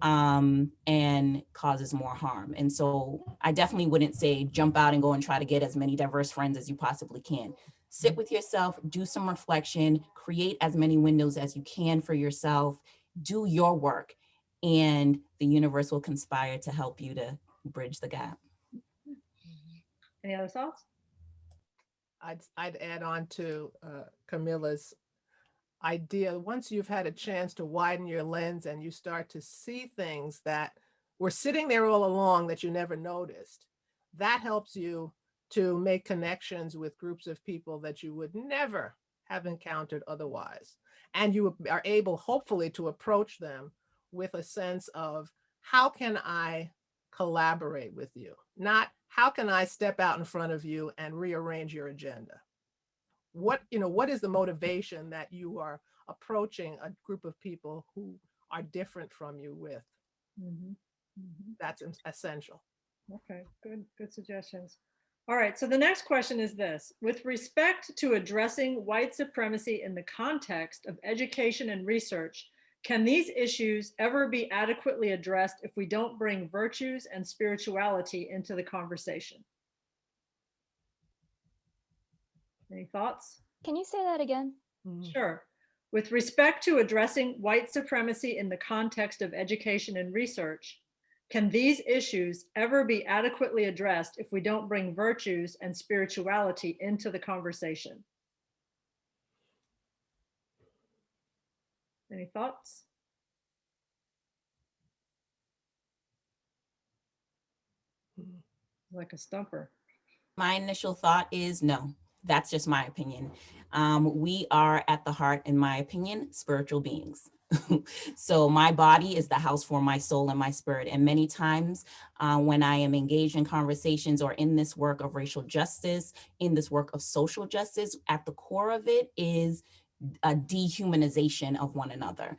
and causes more harm. And so I definitely wouldn't say jump out and go and try to get as many diverse friends as you possibly can. Sit with yourself, do some reflection, create as many windows as you can for yourself, do your work, and the universe will conspire to help you to bridge the gap. Any other thoughts? I'd add on to Kamilah's idea. Once you've had a chance to widen your lens and you start to see things that were sitting there all along that you never noticed, that helps you to make connections with groups of people that you would never have encountered otherwise. And you are able, hopefully, to approach them with a sense of, how can I collaborate with you? Not, how can I step out in front of you and rearrange your agenda? What is the motivation that you are approaching a group of people who are different from you with? That's essential. Okay, good suggestions. All right, so the next question is this: with respect to addressing white supremacy in the context of education and research, can these issues ever be adequately addressed if we don't bring virtues and spirituality into the conversation? Any thoughts? Can you say that again? Sure. With respect to addressing white supremacy in the context of education and research, can these issues ever be adequately addressed if we don't bring virtues and spirituality into the conversation? Any thoughts? Like a stumper. My initial thought is no. That's just my opinion. We are at the heart, in my opinion, spiritual beings. So my body is the house for my soul and my spirit. And many times when I am engaged in conversations or in this work of racial justice, in this work of social justice, at the core of it is a dehumanization of one another,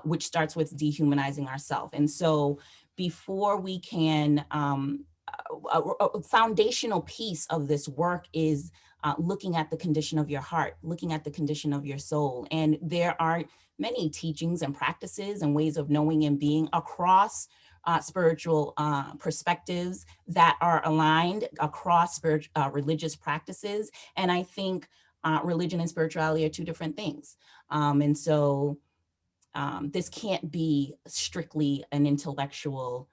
which starts with dehumanizing ourselves. And so before we can, a foundational piece of this work is looking at the condition of your heart, looking at the condition of your soul. And there are many teachings and practices and ways of knowing and being across spiritual perspectives that are aligned across religious practices. And I think religion and spirituality are two different things. And so this can't be strictly an intellectual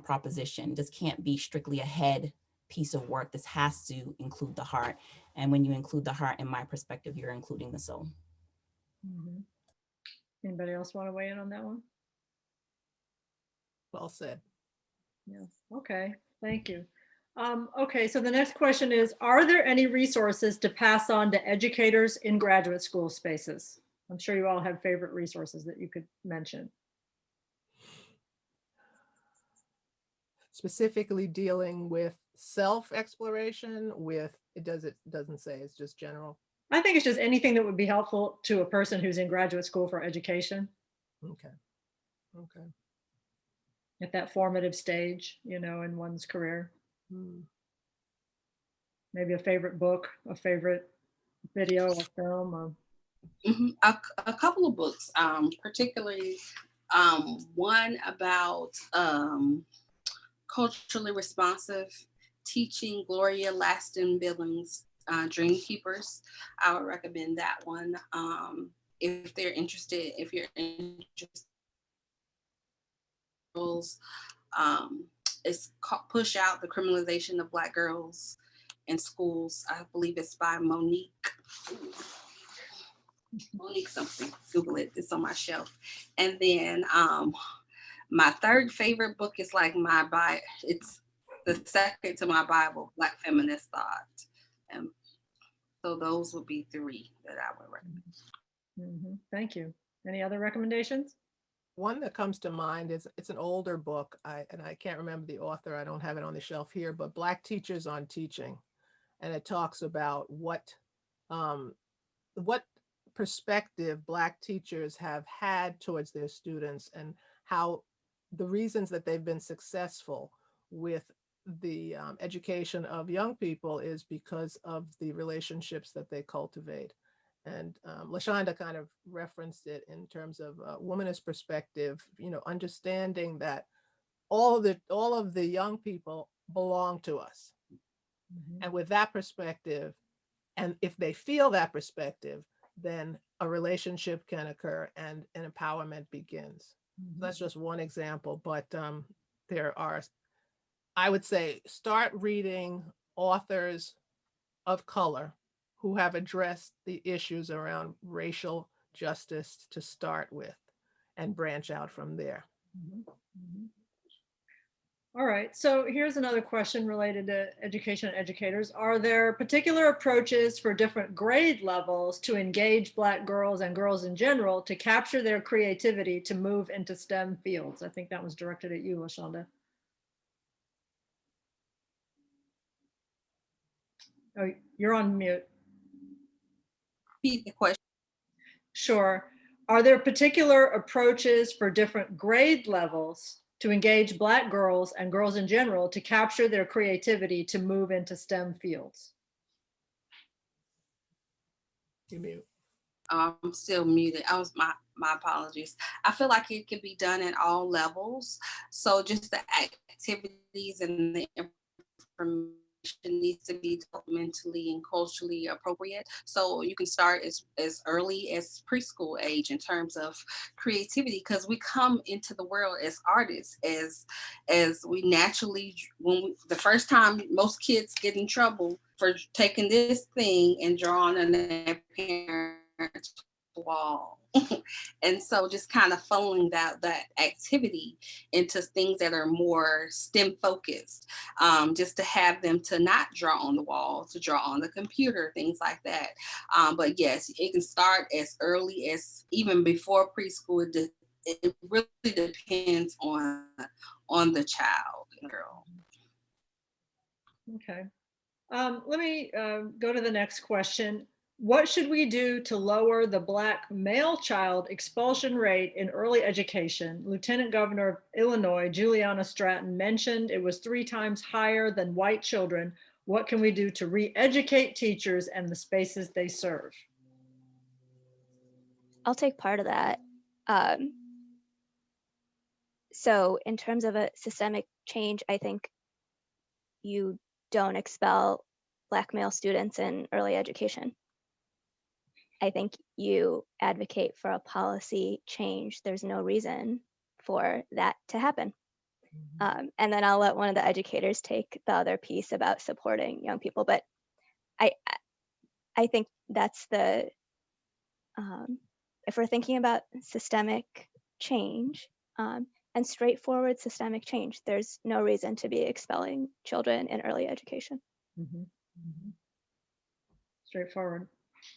proposition. This can't be strictly a head piece of work. This has to include the heart. And when you include the heart, in my perspective, you're including the soul. Mm-hmm. Anybody else want to weigh in on that one? Well said. Yes. Okay. Thank you. Okay. So the next question is, are there any resources to pass on to educators in graduate school spaces? I'm sure you all have favorite resources that you could mention. Specifically dealing with self-exploration with, it doesn't say, it's just general. I think it's just anything that would be helpful to a person who's in graduate school for education. Okay. Okay. At that formative stage, you know, in one's career. Maybe a favorite book, a favorite video or film. Or... A couple of books, particularly one about culturally responsive teaching, Gloria Laston Billings, Dream Keepers. I would recommend that one if you're interested. It's called Push Out the Criminalization of Black Girls in Schools. I believe it's by Monique something. Google it. It's on my shelf. And then my third favorite book is like it's the second to my Bible, Black Feminist Thought. And so those would be three that I would recommend. Mm-hmm. Thank you. Any other recommendations? One that comes to mind is, it's an older book, and I can't remember the author. I don't have it on the shelf here, but Black Teachers on Teaching. And it talks about what perspective Black teachers have had towards their students, and how the reasons that they've been successful with the education of young people is because of the relationships that they cultivate. And LaShawnda kind of referenced it in terms of a womanist perspective, you know, understanding that all of the young people belong to us. Mm-hmm. And with that perspective, and if they feel that perspective, then a relationship can occur and an empowerment begins. Mm-hmm. So that's just one example, but there are, I would say, start reading authors of color who have addressed the issues around racial justice to start with, and branch out from there. Mm-hmm. Mm-hmm. All right, so here's another question related to education and educators. Are there particular approaches for different grade levels to engage Black girls and girls in general to capture their creativity to move into STEM fields? I think that was directed at you, LaShawnda. Oh, you're on mute. Repeat the question. Sure. Are there particular approaches for different grade levels to engage Black girls and girls in general to capture their creativity to move into STEM fields? You mute. I'm still muted. My apologies. I feel like it can be done at all levels. So just the activities and the information needs to be developmentally and culturally appropriate. So you can start as early as preschool age in terms of creativity, because we come into the world as artists, as we naturally, the first time most kids get in trouble for taking this thing and drawing on their parents' wall. And so just kind of funneling that activity into things that are more STEM focused, just to have them to not draw on the wall, to draw on the computer, things like that. But yes, it can start as early as even before preschool. It really depends on the child and girl. Okay. Let me go to the next question. What should we do to lower the Black male child expulsion rate in early education? Lieutenant Governor of Illinois, Juliana Stratton, mentioned it was 3 times higher than white children. What can we do to re-educate teachers and the spaces they serve? I'll take part of that. So in terms of a systemic change, I think you don't expel Black male students in early education. I think you advocate for a policy change. There's no reason for that to happen. And then I'll let one of the educators take the other piece about supporting young people. But I think that's the, if we're thinking about systemic change and straightforward systemic change, there's no reason to be expelling children in early education. Straightforward.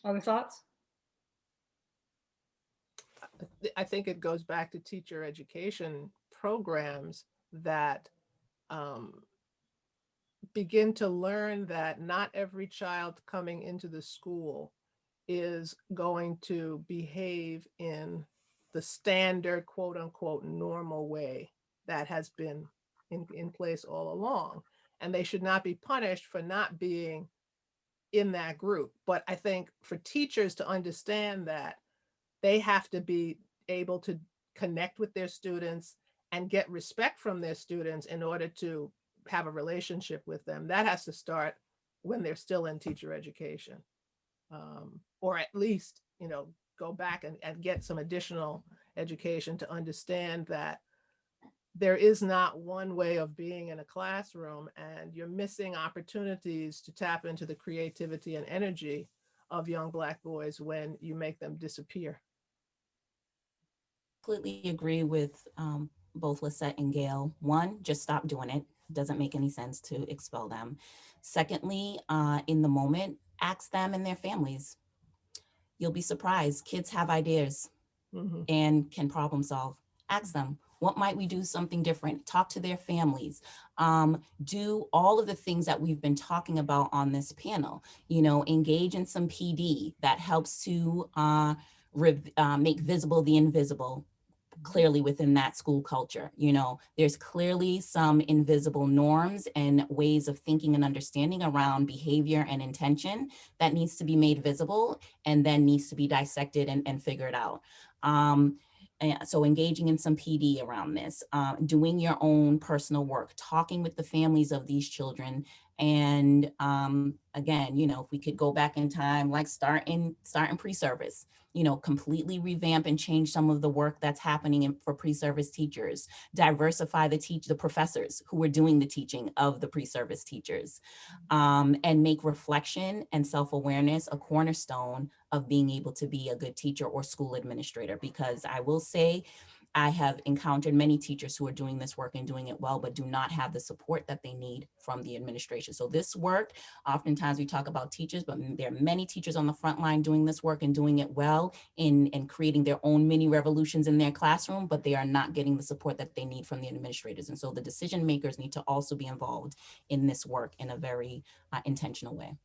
Other thoughts? I think it goes back to teacher education programs that begin to learn that not every child coming into the school is going to behave in the standard, quote unquote, normal way that has been in place all along. And they should not be punished for not being in that group. But I think for teachers to understand that they have to be able to connect with their students and get respect from their students in order to have a relationship with them. That has to start when they're still in teacher education. Or at least, go back and get some additional education to understand that there is not one way of being in a classroom, and you're missing opportunities to tap into the creativity and energy of young Black boys when you make them disappear. Completely agree with both Lisette and Gail. One, just stop doing it. Doesn't make any sense to expel them. Secondly, in the moment, ask them and their families. You'll be surprised. Kids have ideas and can problem solve. Ask them, what might we do something different? Talk to their families. Do all of the things that we've been talking about on this panel. Engage in some PD that helps to make visible the invisible clearly within that school culture. There's clearly some invisible norms and ways of thinking and understanding around behavior and intention that needs to be made visible and then needs to be dissected and figured out. So engaging in some PD around this, doing your own personal work, talking with the families of these children. And again, if we could go back in time, like starting pre-service, completely revamp and change some of the work that's happening for pre-service teachers, diversify the professors who are doing the teaching of the pre-service teachers, and make reflection and self-awareness a cornerstone of being able to be a good teacher or school administrator. Because I will say, I have encountered many teachers who are doing this work and doing it well, but do not have the support that they need from the administration. So this work, oftentimes we talk about teachers, but there are many teachers on the front line doing this work and doing it well in creating their own mini revolutions in their classroom, but they are not getting the support that they need from the administrators. And so the decision makers need to also be involved in this work in a very intentional way.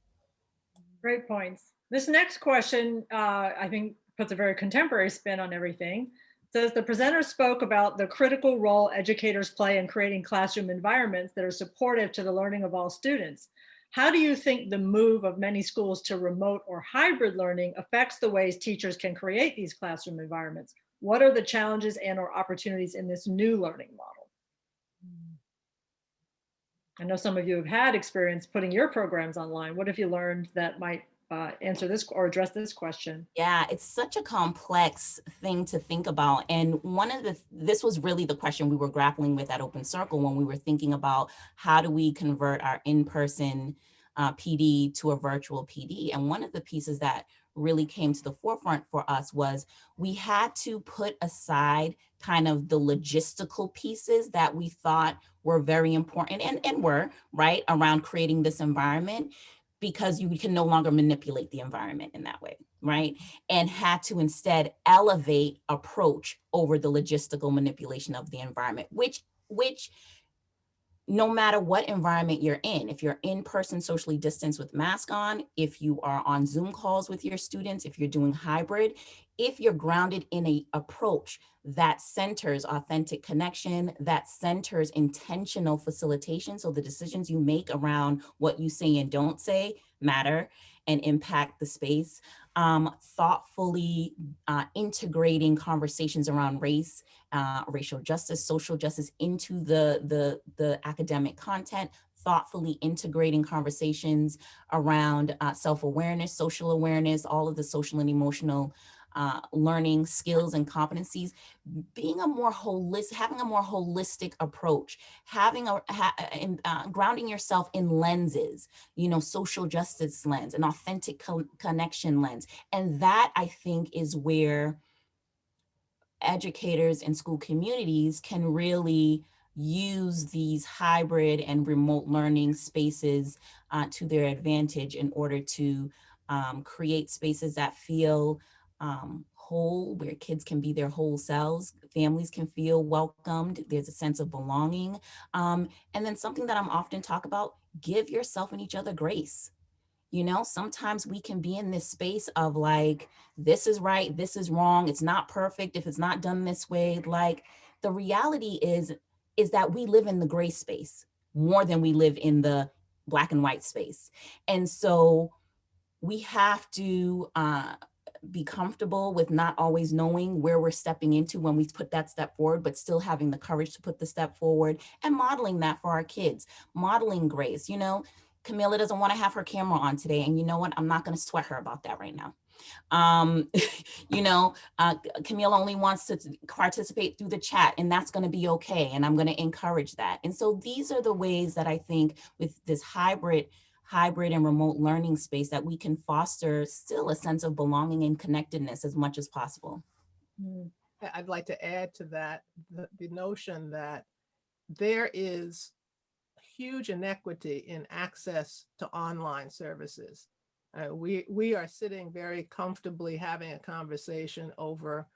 Great points. This next question, I think, puts a very contemporary spin on everything. Says the presenter spoke about the critical role educators play in creating classroom environments that are supportive to the learning of all students. How do you think the move of many schools to remote or hybrid learning affects the ways teachers can create these classroom environments? What are the challenges and/or opportunities in this new learning model? I know some of you have had experience putting your programs online. What have you learned that might answer this or address this question? Yeah, it's such a complex thing to think about. And this was really the question we were grappling with at Open Circle when we were thinking about how do we convert our in-person PD to a virtual PD. And one of the pieces that really came to the forefront for us was we had to put aside kind of the logistical pieces that we thought were very important and were, right, around creating this environment, because you can no longer manipulate the environment in that way, right? And had to instead elevate approach over the logistical manipulation of the environment, which no matter what environment you're in, if you're in person socially distanced with mask on, if you are on Zoom calls with your students, if you're doing hybrid, if you're grounded in a approach that centers authentic connection, that centers intentional facilitation, so the decisions you make around what you say and don't say matter and impact the space, thoughtfully integrating conversations around race, racial justice, social justice into the academic content, thoughtfully integrating conversations around self-awareness, social awareness, all of the social and emotional learning skills and competencies, being a more holistic, having a more holistic approach, having grounding yourself in lenses, social justice lens, an authentic connection lens. And that, I think, is where educators and school communities can really use these hybrid and remote learning spaces to their advantage in order to create spaces that feel whole, where kids can be their whole selves, families can feel welcomed, there's a sense of belonging. And then something that I'm often talk about, give yourself and each other grace. Sometimes we can be in this space of like, this is right, this is wrong, it's not perfect if it's not done this way. Like, the reality is that we live in the gray space more than we live in the black and white space. And so we have to be comfortable with not always knowing where we're stepping into when we put that step forward, but still having the courage to put the step forward and modeling that for our kids, modeling grace. Kamilah doesn't want to have her camera on today. And you know what? I'm not going to sweat her about that right now. Kamilah only wants to participate through the chat, and that's going to be okay. And I'm going to encourage that. And so these are the ways that I think with this hybrid and remote learning space that we can foster still a sense of belonging and connectedness as much as possible. I'd like to add to that the notion that there is huge inequity in access to online services. We are sitting very comfortably having a conversation over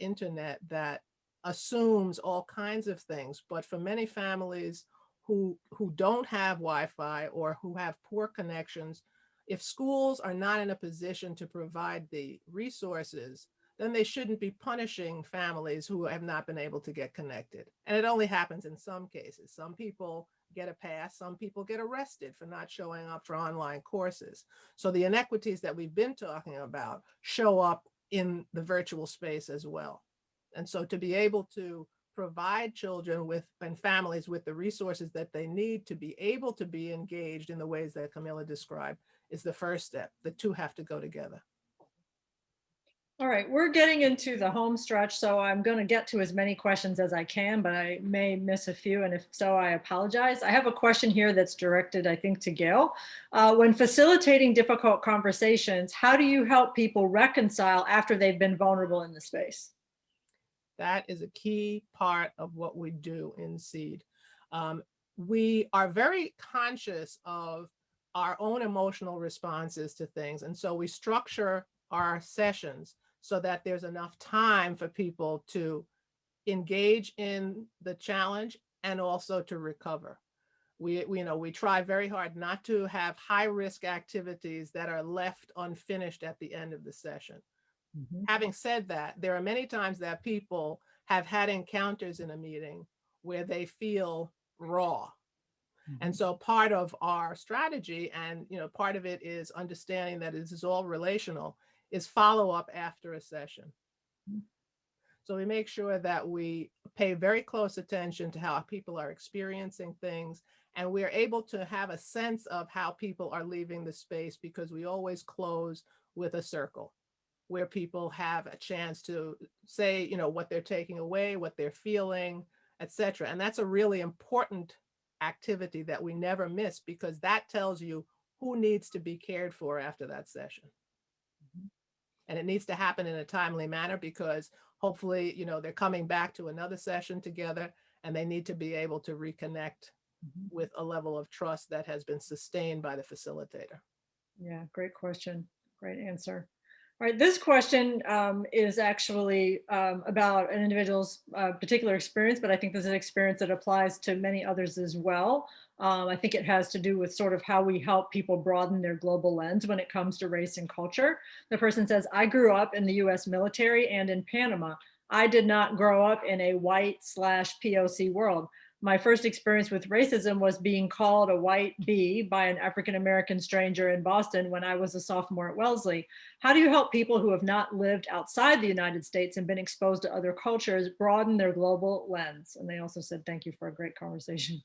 internet that assumes all kinds of things, but for many families who don't have Wi-Fi or who have poor connections, if schools are not in a position to provide the resources, then they shouldn't be punishing families who have not been able to get connected. And it only happens in some cases. Some people get a pass, some people get arrested for not showing up for online courses. So the inequities that we've been talking about show up in the virtual space as well. And so to be able to provide children and families with the resources that they need to be able to be engaged in the ways that Kamilah described is the first step. The two have to go together. All right, we're getting into the home stretch, so I'm going to get to as many questions as I can, but I may miss a few, and if so, I apologize. I have a question here that's directed, I think, to Gail. When facilitating difficult conversations, how do you help people reconcile after they've been vulnerable in the space? That is a key part of what we do in SEED. We are very conscious of our own emotional responses to things, and so we structure our sessions so that there's enough time for people to engage in the challenge and also to recover. We try very hard not to have high risk activities that are left unfinished at the end of the session. Mm-hmm. Having said that, there are many times that people have had encounters in a meeting where they feel raw. Mm-hmm. And so part of our strategy, and part of it is understanding that this is all relational, is follow up after a session. So we make sure that we pay very close attention to how people are experiencing things, and we're able to have a sense of how people are leaving the space, because we always close with a circle where people have a chance to say, what they're taking away, what they're feeling, etc. And that's a really important activity that we never miss, because that tells you who needs to be cared for after that session. And it needs to happen in a timely manner, because hopefully, they're coming back to another session together, and they need to be able to reconnect with a level of trust that has been sustained by the facilitator. Yeah, great question. Great answer. All right, this question is actually about an individual's particular experience, but I think this is an experience that applies to many others as well. I think it has to do with sort of how we help people broaden their global lens when it comes to race and culture. The person says, I grew up in the US military and in Panama. I did not grow up in a white/POC world. My first experience with racism was being called a white bee by an African-American stranger in Boston when I was a sophomore at Wellesley. How do you help people who have not lived outside the United States and been exposed to other cultures broaden their global lens? And they also said, thank you for a great conversation.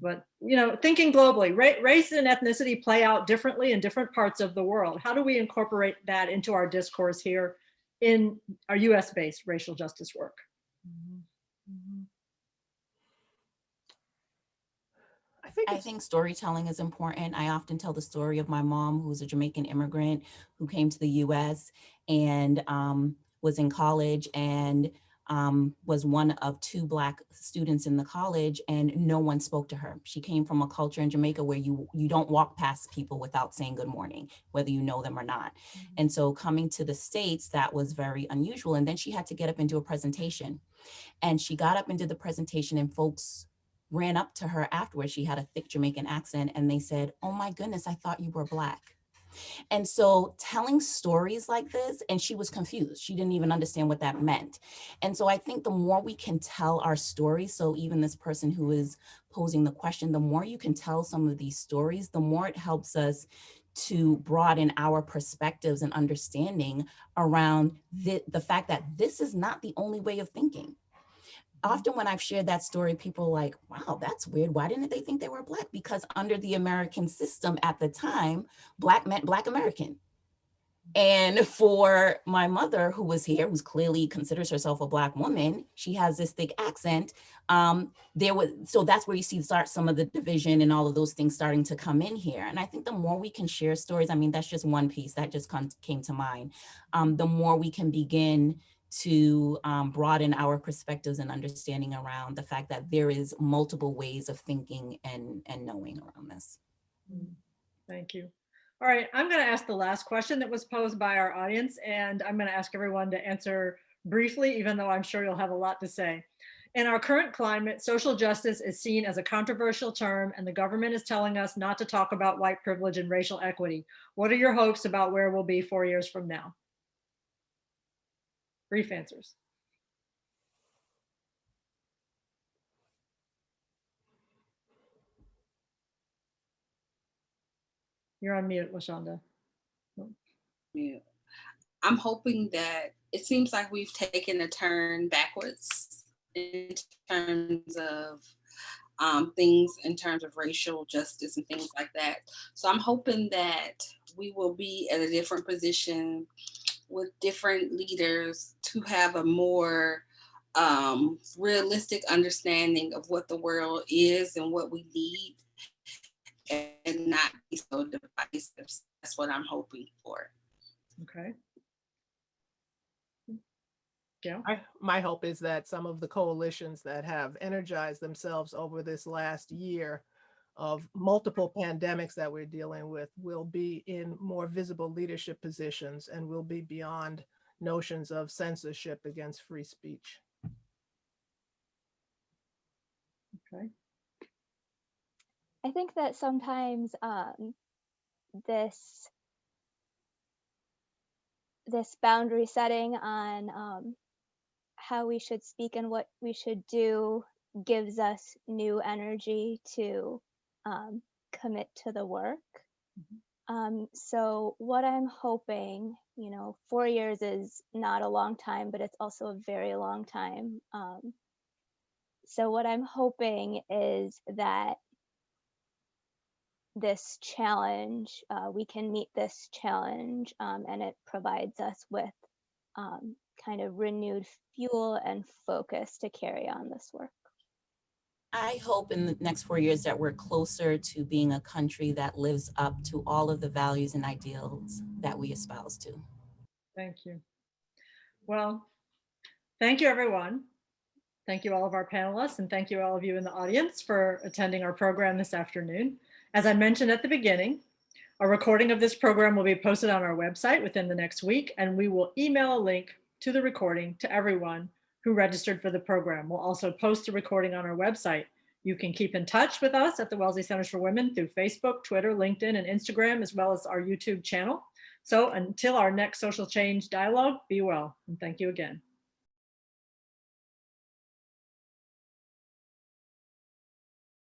But, you know, thinking globally, race and ethnicity play out differently in different parts of the world. How do we incorporate that into our discourse here in our US-based racial justice work? I think storytelling is important. I often tell the story of my mom, who's a Jamaican immigrant who came to the US and was in college and was one of 2 Black students in the college, and no one spoke to her. She came from a culture in Jamaica where you don't walk past people without saying good morning, whether you know them or not. And so coming to the States, that was very unusual. And then she had to get up and do a presentation. And she got up and did the presentation, and folks ran up to her afterwards. She had a thick Jamaican accent, and they said, oh my goodness, I thought you were Black. And so telling stories like this, and she was confused. She didn't even understand what that meant. And so I think the more we can tell our stories, so even this person who is posing the question, the more you can tell some of these stories, the more it helps us to broaden our perspectives and understanding around the fact that this is not the only way of thinking. Often when I've shared that story, people are like, wow, that's weird. Why didn't they think they were Black? Because under the American system at the time, Black meant Black American. And for my mother, who was here, who's clearly considers herself a Black woman, she has this thick accent. So that's where you see some of the division and all of those things starting to come in here. And I think the more we can share stories, I mean, that's just one piece that just came to mind. The more we can begin to broaden our perspectives and understanding around the fact that there is multiple ways of thinking and knowing around this. Thank you. All right, I'm going to ask the last question that was posed by our audience, and I'm going to ask everyone to answer briefly, even though I'm sure you'll have a lot to say. In our current climate, social justice is seen as a controversial term, and the government is telling us not to talk about white privilege and racial equity. What are your hopes about where we'll be 4 years from now? Brief answers. You're on mute, LaShawnda. Yeah. I'm hoping that it seems like we've taken a turn backwards in terms of things in terms of racial justice and things like that. So I'm hoping that we will be at a different position with different leaders to have a more realistic understanding of what the world is and what we need, and not be so divisive. That's what I'm hoping for. Okay. Gail? My hope is that some of the coalitions that have energized themselves over this last year of multiple pandemics that we're dealing with will be in more visible leadership positions and will be beyond notions of censorship against free speech. Okay. I think that sometimes this boundary setting on how we should speak and what we should do gives us new energy to commit to the work. So what I'm hoping, 4 years is not a long time, but it's also a very long time. So what I'm hoping is that this challenge, we can meet this challenge, and it provides us with kind of renewed fuel and focus to carry on this work. I hope in the next 4 years that we're closer to being a country that lives up to all of the values and ideals that we espouse to. Thank you. Well, thank you, everyone. Thank you, all of our panelists, and thank you, all of you in the audience, for attending our program this afternoon. As I mentioned at the beginning, A recording of this program will be posted on our website within the next week, and we will email a link to the recording to everyone who registered for the program. We'll also post the recording on our website. You can keep in touch with us at the Wellesley Centers for Women through Facebook, Twitter, LinkedIn, and Instagram, as well as our YouTube channel. So until our next social change dialogue, be well, and thank you again.